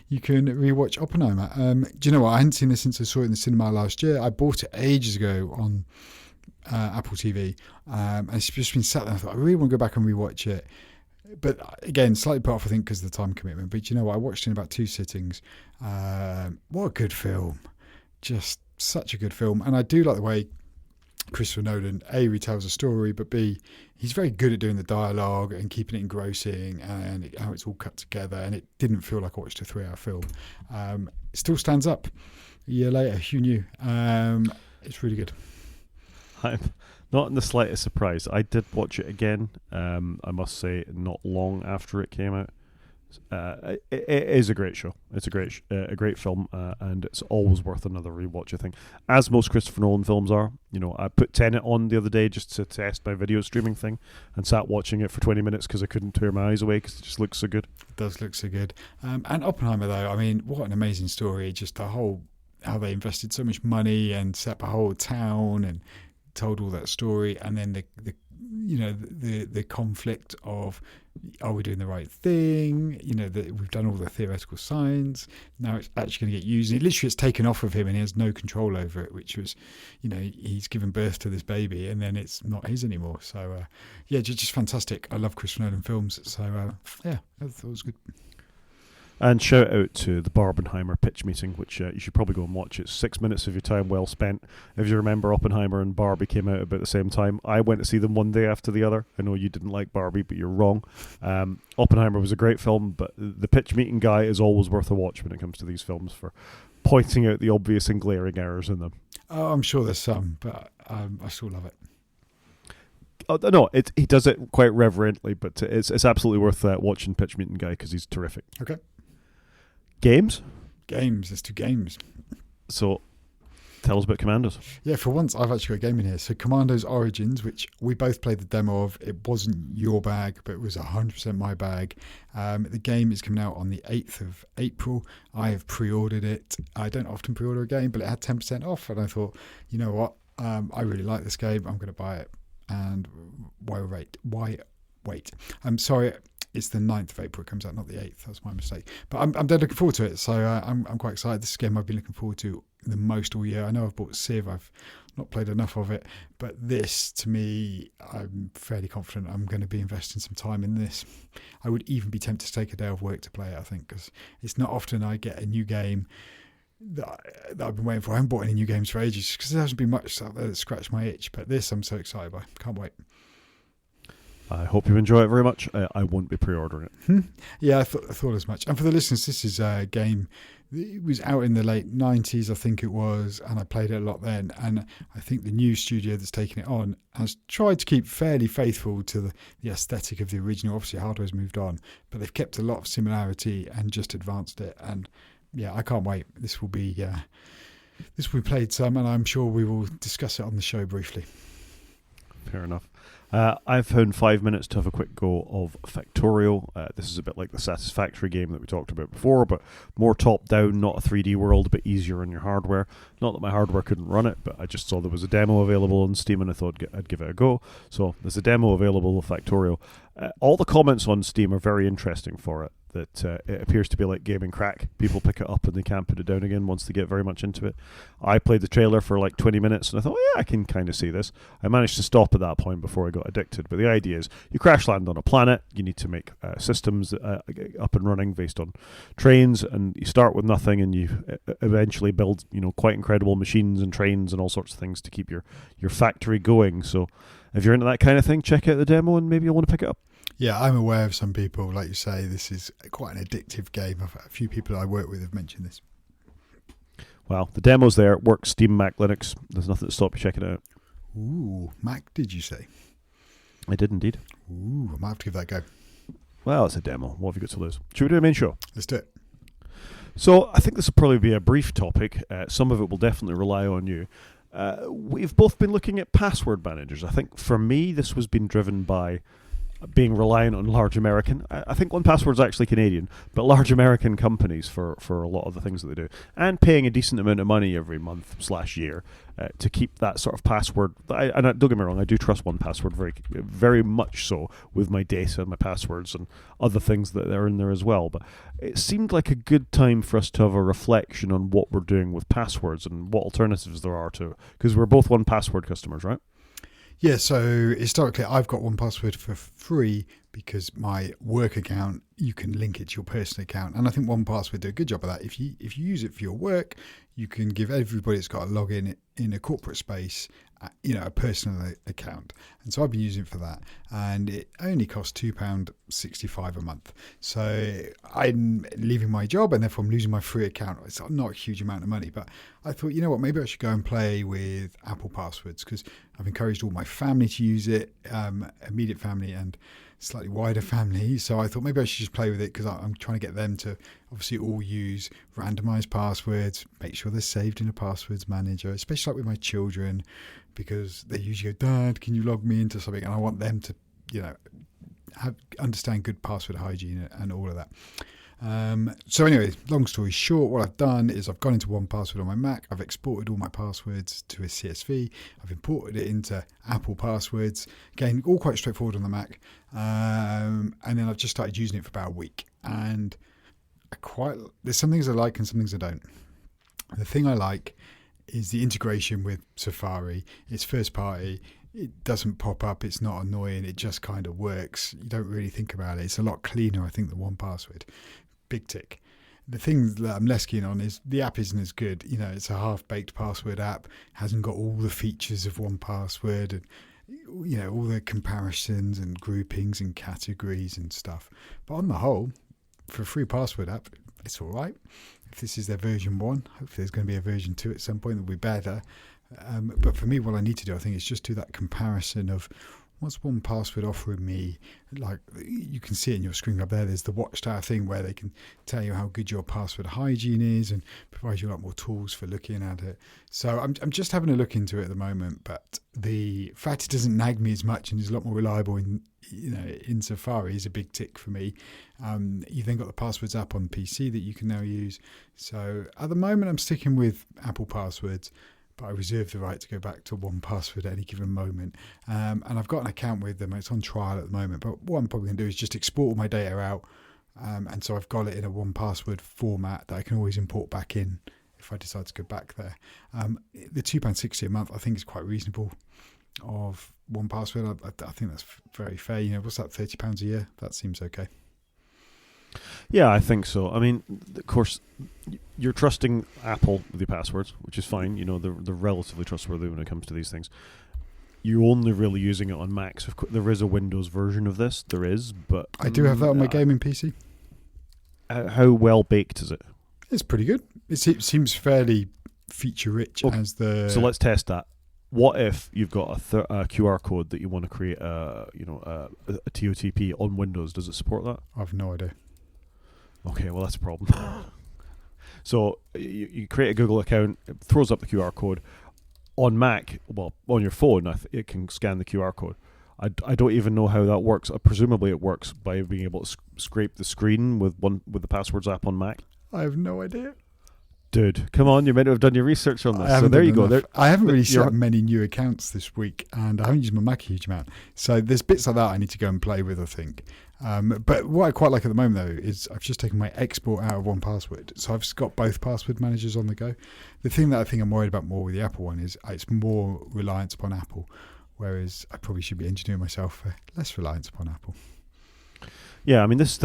You can rewatch Oppenheimer. Do you know what? I hadn't seen this since I saw it in the cinema last year. I bought it ages ago on Apple TV, and it's just been sat there. I thought I really want to go back and rewatch it. But again, slightly put off, I think, because of the time commitment. But you know what? I watched it in about 2 sittings. What a good film. Just such a good film. And I do like the way Christopher Nolan, A, retells a story, but B, he's very good at doing the dialogue and keeping it engrossing and how it's all cut together. And it didn't feel like I watched a 3-hour film. It still stands up. A year later, who knew? It's really good. I'm not in the slightest surprise. I did watch it again, I must say, not long after it came out. It is a great show. It's a great film, and it's always worth another rewatch, I think. As most Christopher Nolan films are. You know, I put Tenet on the other day just to test my video streaming thing, and sat watching it for 20 minutes because I couldn't tear my eyes away because it just looks so good. It does look so good. And Oppenheimer, though, I mean, what an amazing story. Just the whole, how they invested so much money and set up a whole town and told all that story, and then the conflict of, are we doing the right thing? You know, that we've done all the theoretical science. Now it's actually going to get used. It literally, it's taken off of him, and he has no control over it. Which was, you know, he's given birth to this baby, and then it's not his anymore. So just fantastic. I love Christopher Nolan films. So I thought it was good. And shout out to the Barbenheimer pitch meeting, which you should probably go and watch. It's 6 minutes of your time well spent. If you remember, Oppenheimer and Barbie came out about the same time. I went to see them one day after the other. I know you didn't like Barbie, but you're wrong. Oppenheimer was a great film, but the pitch meeting guy is always worth a watch when it comes to these films for pointing out the obvious and glaring errors in them. Oh, I'm sure there's some, but I still love it. No, he does it quite reverently, but it's absolutely worth watching Pitch Meeting Guy because he's terrific. Okay. Games? Let's do games. So, tell us about Commandos. Yeah, for once, I've actually got a game in here. So, Commandos Origins, which we both played the demo of. It wasn't your bag, but it was 100% my bag. The game is coming out on the 8th of April. I have pre-ordered it. I don't often pre-order a game, but it had 10% off. And I thought, you know what? I really like this game. I'm going to buy it. And why wait? I'm sorry. It's the 9th of April. It comes out, not the 8th. That's my mistake. But I'm dead looking forward to it. So I'm quite excited. This is a game I've been looking forward to the most all year. I know I've bought Civ. I've not played enough of it. But this, to me, I'm fairly confident I'm going to be investing some time in this. I would even be tempted to take a day off work to play it, I think, because it's not often I get a new game that I've been waiting for. I haven't bought any new games for ages because there hasn't been much out there that scratched my itch. But this, I'm so excited by. Can't wait. I hope you enjoy it very much. I won't be pre-ordering it. Yeah, I thought as much. And for the listeners, this is a game. It was out in the late 90s, I think it was, and I played it a lot then. And I think the new studio that's taken it on has tried to keep fairly faithful to the aesthetic of the original. Obviously, hardware's moved on, but they've kept a lot of similarity and just advanced it. And yeah, I can't wait. This will be played some, and I'm sure we will discuss it on the show briefly. Fair enough. I've found 5 minutes to have a quick go of Factorio. This is a bit like the Satisfactory game that we talked about before, but more top-down, not a 3D world, but easier on your hardware. Not that my hardware couldn't run it, but I just saw there was a demo available on Steam, and I thought I'd give it a go. So there's a demo available of Factorio. All the comments on Steam are very interesting for it. it appears to be like gaming crack. People pick it up and they can't put it down again once they get very much into it. I played the trailer for like 20 minutes and I thought, oh, yeah, I can kind of see this. I managed to stop at that point before I got addicted. But the idea is you crash land on a planet, you need to make systems up and running based on trains, and you start with nothing and you eventually build, quite incredible machines and trains and all sorts of things to keep your factory going. So if you're into that kind of thing, check out the demo and maybe you'll want to pick it up. Yeah, I'm aware of some people, like you say, this is quite an addictive game. A few people I work with have mentioned this. Well, the demo's there. It works Steam, Mac, Linux. There's nothing to stop you checking it out. Ooh, Mac, did you say? I did indeed. Ooh, I might have to give that a go. Well, it's a demo. What have you got to lose? Should we do a main show? Let's do it. So I think this will probably be a brief topic. Some of it will definitely rely on you. We've both been looking at password managers. I think for me, this was being driven by being reliant on large American. I think 1Password's actually Canadian, but large American companies for a lot of the things that they do, and paying a decent amount of money every month/year to keep that sort of password. And don't get me wrong, I do trust 1Password very, very much so with my data and my passwords and other things that are in there as well. But it seemed like a good time for us to have a reflection on what we're doing with passwords and what alternatives there are to, because we're both 1Password customers, right? Yeah, so historically I've got 1Password for free because my work account, you can link it to your personal account. And I think 1Password do a good job of that. If you use it for your work, you can give everybody that's got a login in a corporate space, a personal account. And so I've been using it for that. And it only costs £2.65 a month. So I'm leaving my job and therefore I'm losing my free account. It's not a huge amount of money, but I thought, you know what, maybe I should go and play with Apple passwords because I've encouraged all my family to use it, immediate family and slightly wider family. So I thought maybe I should just play with it because I'm trying to get them to obviously all use randomized passwords, make sure they're saved in a passwords manager, especially like with my children, because they usually go, Dad, can you log me into something? And I want them to, understand good password hygiene and all of that. So anyway, long story short, what I've done is I've gone into 1Password on my Mac. I've exported all my passwords to a CSV. I've imported it into Apple passwords. Again, all quite straightforward on the Mac. And then I've just started using it for about a week. And there's some things I like and some things I don't. The thing I like is the integration with Safari. It's first party. It doesn't pop up. It's not annoying. It just kind of works. You don't really think about it. It's a lot cleaner, I think, than 1Password. Big tick. The thing that I'm less keen on is the app isn't as good. It's a half-baked password app. Hasn't got all the features of 1Password and, all the comparisons and groupings and categories and stuff. But on the whole, for a free password app, it's all right. If this is their version 1, hopefully there's going to be a version 2 at some point that will be better. But for me, what I need to do, I think, is just do that comparison of what's 1Password offering me. Like you can see it in your screen up there. There's the watchtower thing where they can tell you how good your password hygiene is and provide you a lot more tools for looking at it. So I'm just having a look into it at the moment. But the fact it doesn't nag me as much and is a lot more reliable in Safari is a big tick for me. You've then got the Passwords app on PC that you can now use. So at the moment, I'm sticking with Apple Passwords, but I reserve the right to go back to 1Password at any given moment. And I've got an account with them. It's on trial at the moment. But what I'm probably going to do is just export all my data out. And so I've got it in a 1Password format that I can always import back in if I decide to go back there. The £2.60 a month, I think, is quite reasonable of 1Password. I think that's very fair. What's that, £30 a year? That seems okay. Yeah, I think so. I mean, of course, you're trusting Apple with your passwords, which is fine. They're relatively trustworthy when it comes to these things. You're only really using it on Macs. There is a Windows version of this. There is, but I do have that on my gaming PC. How well baked is it? It's pretty good. It seems fairly feature rich as the. So let's test that. What if you've got a QR code that you want to create a TOTP on Windows? Does it support that? I've no idea. Okay, well, that's a problem. So you create a Google account, it throws up the QR code. On Mac, well, on your phone, it can scan the QR code. I don't even know how that works. Presumably it works by being able to scrape the screen with the Passwords app on Mac. I have no idea. Dude, come on, you're meant to have done your research on this. I So there you go. I haven't really set you're- up many new accounts this week, and I haven't used my Mac a huge amount. So there's bits like that I need to go and play with, I think. But what I quite like at the moment, though, is I've just taken my export out of 1Password. So I've got both password managers on the go. The thing that I think I'm worried about more with the Apple one is it's more reliance upon Apple, whereas I probably should be engineering myself for less reliance upon Apple. Yeah, I mean, this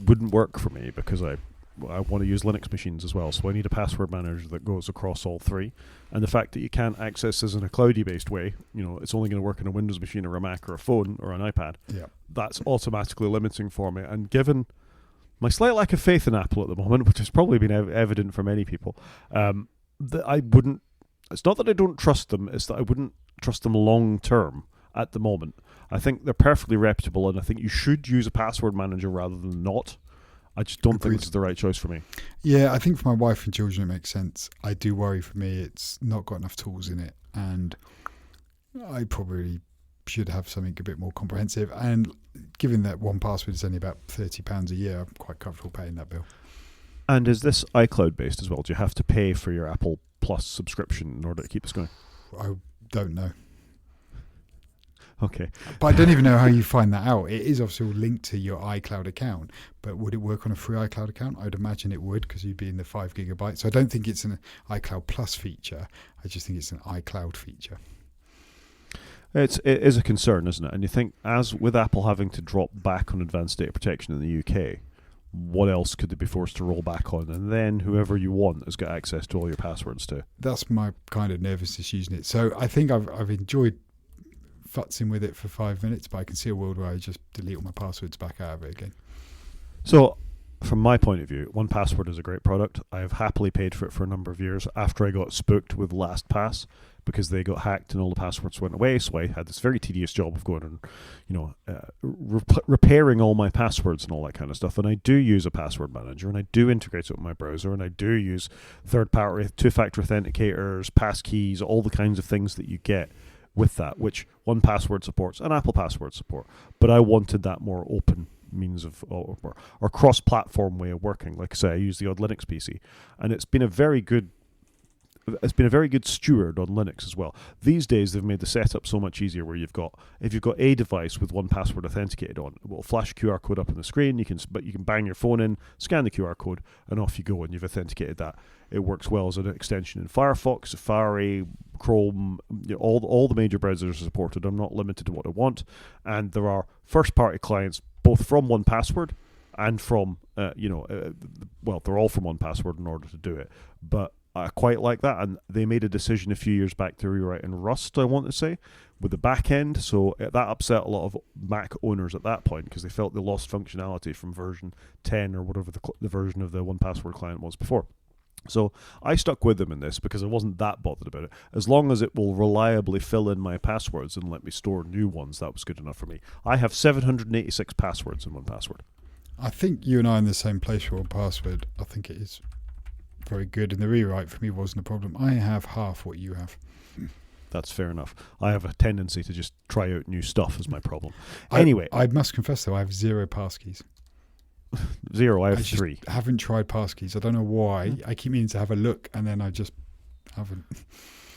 wouldn't work for me because I want to use Linux machines as well, so I need a password manager that goes across all three. And the fact that you can't access this in a cloudy-based way, it's only going to work on a Windows machine or a Mac or a phone or an iPad, that's automatically limiting for me. And given my slight lack of faith in Apple at the moment, which has probably been evident for many people, that I wouldn't... It's not that I don't trust them, it's that I wouldn't trust them long-term at the moment. I think they're perfectly reputable, and I think you should use a password manager rather than not. I just don't think this is the right choice for me. Yeah, I think for my wife and children it makes sense. I do worry for me it's not got enough tools in it, and I probably should have something a bit more comprehensive. And given that 1Password is only about £30 a year, I'm quite comfortable paying that bill. And is this iCloud based as well? Do you have to pay for your Apple Plus subscription in order to keep this going? I don't know. Okay. But I don't even know how you find that out. It is obviously linked to your iCloud account, but would it work on a free iCloud account? I'd imagine it would, because you'd be in the 5 gigabytes. So I don't think it's an iCloud Plus feature. I just think it's an iCloud feature. It is a concern, isn't it? And you think, as with Apple having to drop back on advanced data protection in the UK, what else could they be forced to roll back on? And then whoever you want has got access to all your passwords too. That's my kind of nervousness using it. So I think I've enjoyed futzing with it for 5 minutes, but I can see a world where I just delete all my passwords back out of it again. So, from my point of view, 1Password is a great product. I have happily paid for it for a number of years after I got spooked with LastPass because they got hacked and all the passwords went away. So I had this very tedious job of going and, repairing all my passwords and all that kind of stuff. And I do use a password manager, and I do integrate it with my browser, and I do use third-party two-factor authenticators, passkeys, all the kinds of things that you get with that, which 1Password supports and Apple Password support. But I wanted that more open means of or cross-platform way of working. Like I say, I use the odd Linux PC, and it's been a very good steward on Linux as well. These days they've made the setup so much easier, where if you've got a device with 1Password authenticated on, it will flash a QR code up on the screen. You can bang your phone in, scan the QR code, and off you go, and you've authenticated that. It works well as an extension in Firefox, Safari, Chrome, all the major browsers are supported. I'm not limited to what I want, and there are first-party clients both from 1Password and from they're all from 1Password in order to do it. But I quite like that, and they made a decision a few years back to rewrite in Rust, I want to say, with the back end. So that upset a lot of Mac owners at that point, because they felt they lost functionality from version 10 or whatever the version of the 1Password client was before. So I stuck with them in this because I wasn't that bothered about it. As long as it will reliably fill in my passwords and let me store new ones, that was good enough for me. I have 786 passwords in 1Password. I think you and I are in the same place for 1Password. I think it is very good, and the rewrite for me wasn't a problem. I have half what you have. That's fair enough. I have a tendency to just try out new stuff as my problem. Anyway. I must confess, though, I have 0 passkeys. 0, I have 3. I haven't tried passkeys. I don't know why. I keep meaning to have a look, and then I just haven't.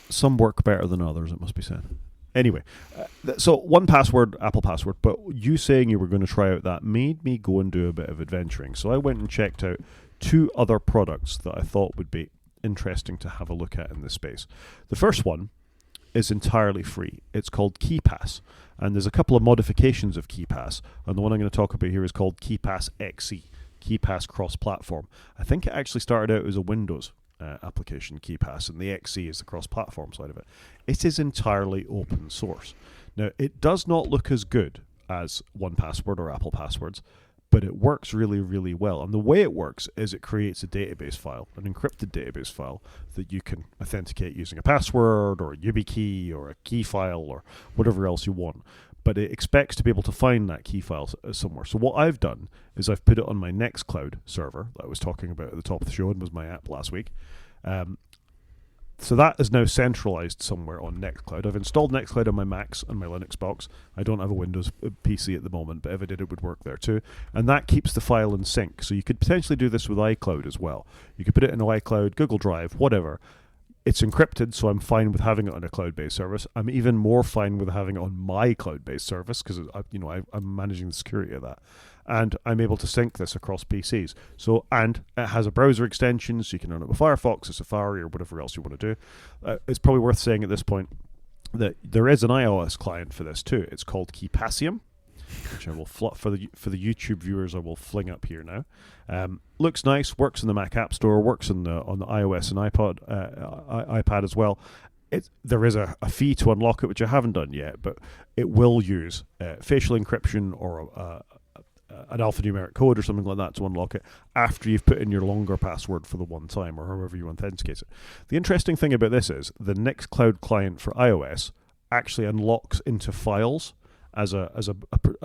Some work better than others, it must be said. Anyway, so 1Password, Apple Password, but you saying you were going to try out that made me go and do a bit of adventuring. So I went and checked out 2 other products that I thought would be interesting to have a look at in this space. The first one is entirely free. It's called KeyPass, and there's a couple of modifications of KeyPass, and the one I'm going to talk about here is called KeyPass XE, KeyPass cross-platform. I think it actually started out as a Windows application, KeyPass, and the XE is the cross-platform side of it. It is entirely open source. Now, it does not look as good as 1Password or Apple Passwords, but it works really, really well. And the way it works is it creates a database file, an encrypted database file that you can authenticate using a password or a YubiKey or a key file or whatever else you want. But it expects to be able to find that key file somewhere. So what I've done is I've put it on my Nextcloud server that I was talking about at the top of the show and was my app last week. So that is now centralized somewhere on Nextcloud. I've installed Nextcloud on my Macs and my Linux box. I don't have a Windows PC at the moment, but if I did, it would work there too. And that keeps the file in sync. So you could potentially do this with iCloud as well. You could put it in iCloud, Google Drive, whatever. It's encrypted, so I'm fine with having it on a cloud-based service. I'm even more fine with having it on my cloud-based service because I'm managing the security of that, and I'm able to sync this across PCs. So, and it has a browser extension, so you can run it with Firefox or Safari or whatever else you want to do. It's probably worth saying at this point that there is an iOS client for this too. It's called Keepassium, which I will for the YouTube viewers I will fling up here now. Looks nice, works in the Mac App Store, works on the iOS and iPad as well. There is a fee to unlock it, which I haven't done yet, but it will use facial encryption or an alphanumeric code or something like that to unlock it after you've put in your longer password for the one time or however you authenticate it. The interesting thing about this is the Nextcloud client for iOS actually unlocks into files as a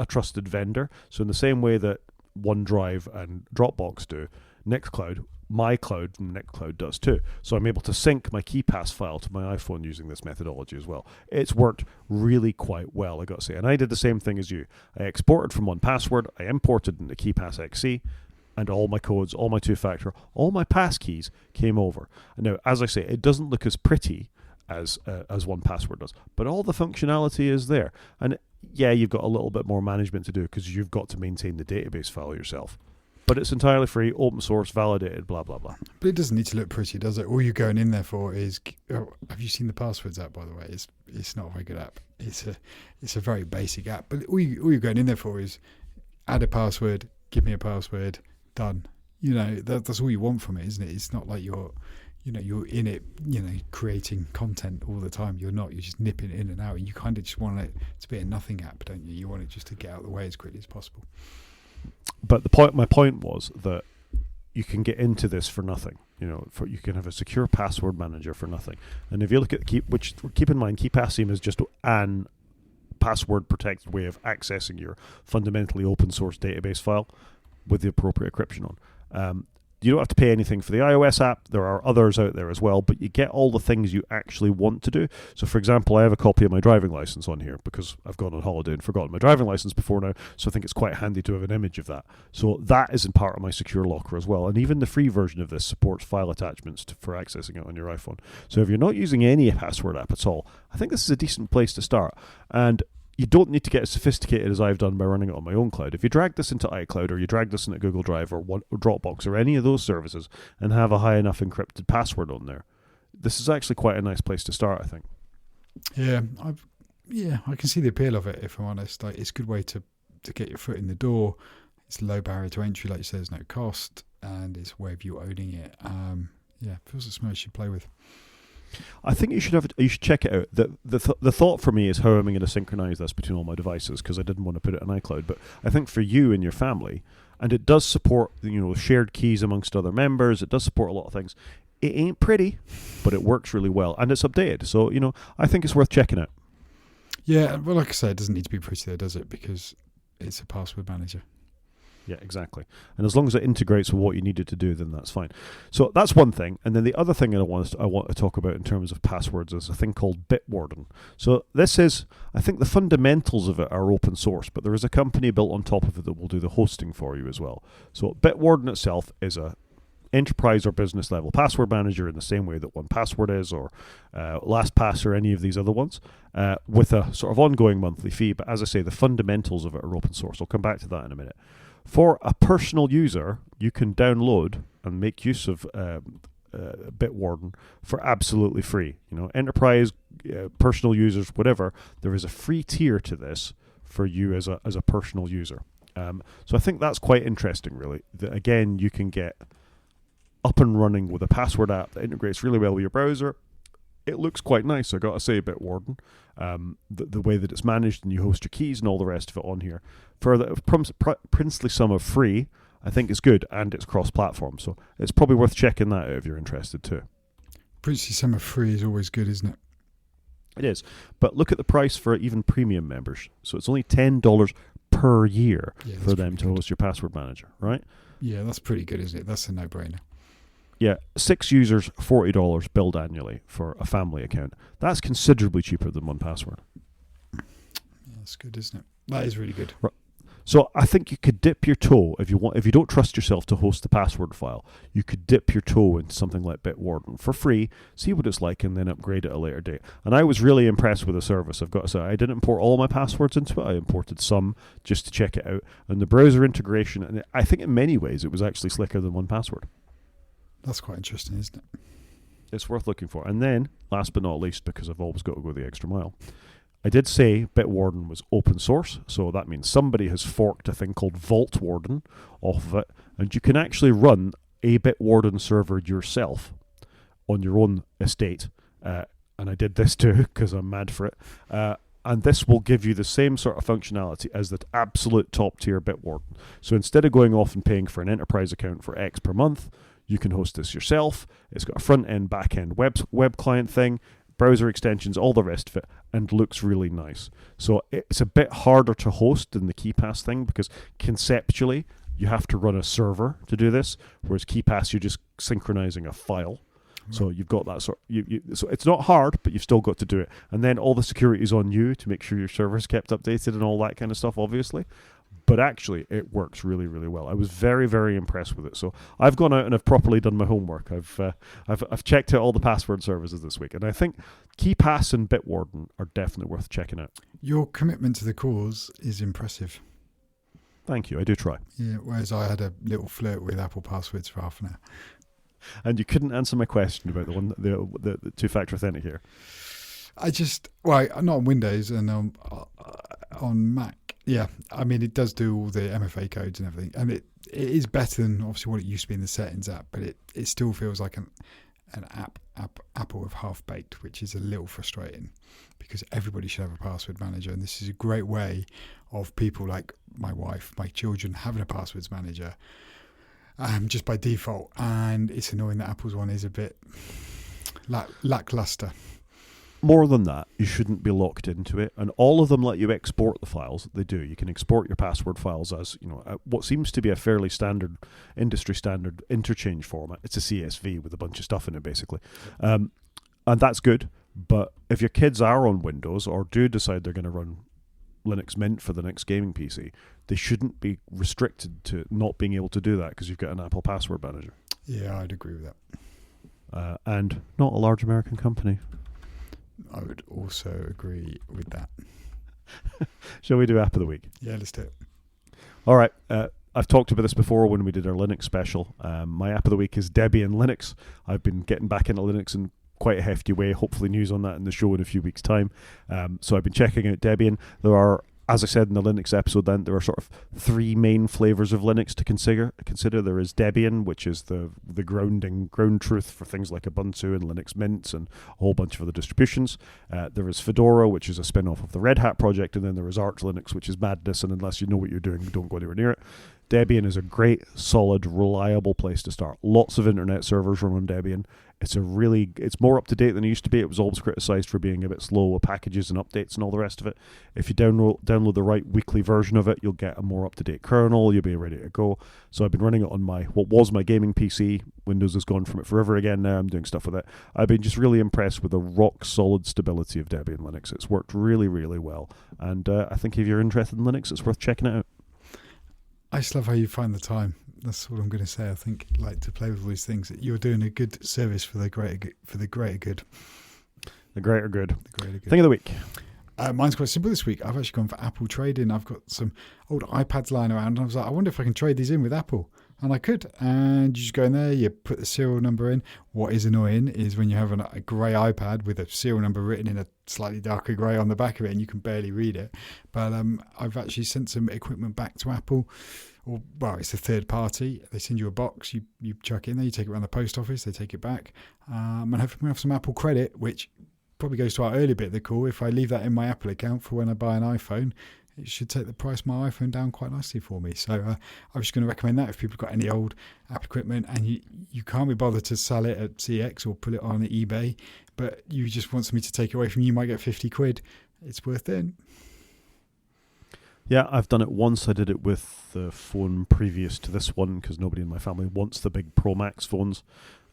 trusted vendor. So in the same way that OneDrive and Dropbox do, Nextcloud, my cloud from Nextcloud does too. So I'm able to sync my KeePass file to my iPhone using this methodology as well. It's worked really quite well, I got to say. And I did the same thing as you. I exported from 1Password, I imported into KeePass XC, and all my codes, all my two-factor, all my passkeys came over. Now, as I say, it doesn't look as pretty as 1Password does, but all the functionality is there. And yeah, you've got a little bit more management to do because you've got to maintain the database file yourself. But it's entirely free, open source, validated, blah, blah, blah. But it doesn't need to look pretty, does it? All you're going in there for is... have you seen the Passwords app, by the way? It's not a very good app. It's a very basic app. But all you're going in there for is add a password, give me a password, done. That's all you want from it, isn't it? It's not like you're in it, creating content all the time. You're not. You're just nipping it in and out. And you kind of just want it to be a nothing app, don't you? You want it just to get out of the way as quickly as possible. But my point was that you can get into this for nothing. You can have a secure password manager for nothing. And if you look at keep in mind, Keepassium is just an password protected way of accessing your fundamentally open source database file with the appropriate encryption on. You don't have to pay anything for the iOS app. There are others out there as well, but you get all the things you actually want to do. So, for example, I have a copy of my driving license on here because I've gone on holiday and forgotten my driving license before now, so I think it's quite handy to have an image of that. So that is in part of my secure locker as well. And even the free version of this supports file attachments for accessing it on your iPhone. So if you're not using any password app at all, I think this is a decent place to start. And you don't need to get as sophisticated as I've done by running it on my own cloud. If you drag this into iCloud or you drag this into Google Drive or Dropbox or any of those services and have a high enough encrypted password on there, this is actually quite a nice place to start, I think. Yeah, I can see the appeal of it, if I'm honest. Like, it's a good way to get your foot in the door. It's low barrier to entry, like you say, there's no cost, and it's a way of you owning it. It feels like something you should play with. I think you should check it out. The thought for me is how am I going to synchronize this between all my devices, because I didn't want to put it on iCloud. But I think for you and your family, and it does support shared keys amongst other members. It does support a lot of things. It ain't pretty, but it works really well, and it's updated. So I think it's worth checking out. Yeah, well, like I say, it doesn't need to be pretty there, does it? Because it's a password manager. Yeah, exactly. And as long as it integrates with what you needed to do, then that's fine. So that's one thing. And then the other thing I want to talk about in terms of passwords is a thing called Bitwarden. So this is, I think the fundamentals of it are open source, but there is a company built on top of it that will do the hosting for you as well. So Bitwarden itself is a enterprise or business level password manager in the same way that 1Password is, or LastPass, or any of these other ones, with a sort of ongoing monthly fee. But as I say, the fundamentals of it are open source. I'll come back to that in a minute. For a personal user, you can download and make use of Bitwarden for absolutely free. Enterprise, personal users, whatever. There is a free tier to this for you as a personal user. So I think that's quite interesting, really. That again, you can get up and running with a password app that integrates really well with your browser. It looks quite nice, I got to say, Bitwarden. The way that it's managed, and you host your keys and all the rest of it on here. For the princely sum of free, I think it's good, and it's cross-platform. So it's probably worth checking that out if you're interested too. Princely sum of free is always good, isn't it? It is. But look at the price for even premium members. So it's only $10 per year for them to host your password manager, right? Yeah, that's pretty good, isn't it? That's a no-brainer. Yeah, 6 users, $40 billed annually for a family account. That's considerably cheaper than 1Password. That's good, isn't it? That is really good. Right. So I think you could dip your toe if you want. If you don't trust yourself to host the password file, you could dip your toe into something like Bitwarden for free, see what it's like, and then upgrade at a later date. And I was really impressed with the service. I've got to say, I didn't import all my passwords into it. I imported some just to check it out, and the browser integration. And I think in many ways it was actually slicker than 1Password. That's quite interesting, isn't it? It's worth looking for. And then, last but not least, because I've always got to go the extra mile, I did say Bitwarden was open source, so that means somebody has forked a thing called Vault Warden off of it, and you can actually run a Bitwarden server yourself on your own estate. And I did this too because I'm mad for it. And this will give you the same sort of functionality as the absolute top tier Bitwarden. So instead of going off and paying for an enterprise account for X per month, you can host this yourself. It's got a front end, back end web client thing, browser extensions, all the rest of it, and looks really nice. So it's a bit harder to host than the KeePass thing because conceptually you have to run a server to do this, whereas KeePass you're just synchronizing a file. Right. So you've got that sort. So it's not hard, but you've still got to do it. And then all the security is on you to make sure your server's kept updated and all that kind of stuff, obviously. But actually, it works really, really well. I was very, very impressed with it. So I've gone out and I've properly done my homework. I've checked out all the password services this week, and I think KeePass and Bitwarden are definitely worth checking out. Your commitment to the cause is impressive. Thank you. I do try. Yeah. Whereas I had a little flirt with Apple passwords for half an hour. And you couldn't answer my question about the two-factor authenticator. Not on Windows and on Mac. Yeah, I mean, it does do all the MFA codes and everything. And it is better than obviously what it used to be in the settings app, but it still feels like an Apple of half-baked, which is a little frustrating because everybody should have a password manager. And this is a great way of people like my wife, my children, having a passwords manager just by default. And it's annoying that Apple's one is a bit lackluster. More than that, you shouldn't be locked into it. And all of them let you export the files. They do. You can export your password files as, what seems to be a fairly standard, industry standard interchange format. It's a CSV with a bunch of stuff in it, basically. And that's good. But if your kids are on Windows or do decide they're going to run Linux Mint for the next gaming PC, they shouldn't be restricted to not being able to do that because you've got an Apple password manager. Yeah, I'd agree with that. And not a large American company. I would also agree with that. Shall we do App of the Week? Yeah, let's do it. All right. I've talked about this before when we did our Linux special. My App of the Week is Debian Linux. I've been getting back into Linux in quite a hefty way. Hopefully news on that in the show in a few weeks' time. So I've been checking out Debian. There are, as I said in the Linux episode then, there are sort of three main flavors of Linux to consider. There is Debian, which is the ground truth for things like Ubuntu and Linux Mint and a whole bunch of other distributions. There is Fedora, which is a spin-off of the Red Hat project, and then there is Arch Linux, which is madness, and unless you know what you're doing, don't go anywhere near it. Debian is a great, solid, reliable place to start. Lots of internet servers run on Debian. It's more up to date than it used to be. It was always criticized for being a bit slow with packages and updates and all the rest of it. If you download the right weekly version of it, you'll get a more up to date kernel. You'll be ready to go. So I've been running it on what was my gaming PC. Windows has gone from it forever again. Now I'm doing stuff with it. I've been just really impressed with the rock solid stability of Debian Linux. It's worked really, really well. And I think if you're interested in Linux, it's worth checking it out. I just love how you find the time. That's what I'm going to say. I think, to play with all these things, you're doing a good service for the greater good. The greater good. The greater good. Thing of the week. Mine's quite simple this week. I've actually gone for Apple trading. I've got some old iPads lying around, and I was like, I wonder if I can trade these in with Apple. And I could. And you just go in there, you put the serial number in. What is annoying is when you have a grey iPad with a serial number written in a slightly darker grey on the back of it and you can barely read it. But I've actually sent some equipment back to Apple. It's a third party. They send you a box, you chuck it in there, you take it around the post office, they take it back. And hopefully we have some Apple credit, which probably goes to our early bit of the call. If I leave that in my Apple account for when I buy an iPhone, it should take the price of my iPhone down quite nicely for me. So I was just going to recommend that if people have got any old Apple equipment and you can't be bothered to sell it at CX or put it on eBay, but you just want somebody to take it away from you, you might get 50 quid. It's worth it. Yeah, I've done it once. I did it with the phone previous to this one because nobody in my family wants the big Pro Max phones.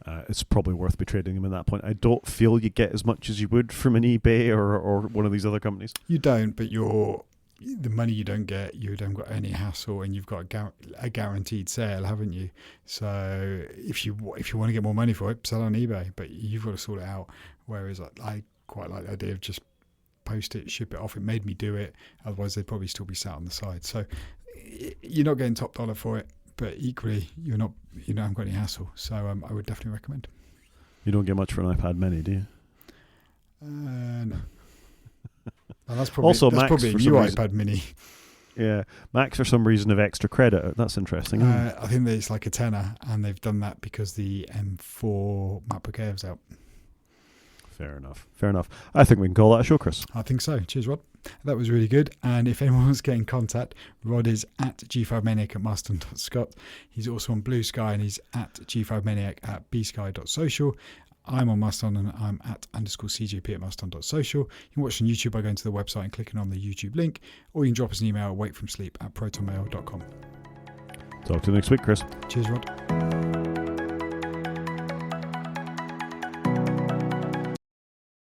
it's probably worth be trading them at that point. I don't feel you get as much as you would from an eBay or one of these other companies. You don't, but the money you don't get, you don't got any hassle, and you've got a guaranteed sale, haven't you? So if you want to get more money for it, sell on eBay, but you've got to sort it out. Whereas I quite like the idea of just post it, ship it off. It made me do it. Otherwise, they'd probably still be sat on the side. So you're not getting top dollar for it, but equally, you haven't got any hassle. So I would definitely recommend. You don't get much for an iPad Mini, do you? No. Well, that's probably Macs a for new some reason. iPad Mini. Yeah, Macs for some reason have extra credit. That's interesting. Isn't it? I think that it's like a tenner, and they've done that because the M4 MacBook Air's out. Fair enough. I think we can call that a show, Chris. I think so. Cheers, Rod. That was really good. And if anyone wants to get in contact, Rod is at G5Maniac at Marston.Scott. He's also on Blue Sky, and he's at G5Maniac at bsky.social. I'm on Mastodon, and I'm at _CJP at Mastodon.social. You can watch on YouTube by going to the website and clicking on the YouTube link, or you can drop us an email at waitfromsleep@protonmail.com. Talk to you next week, Chris. Cheers, Rod.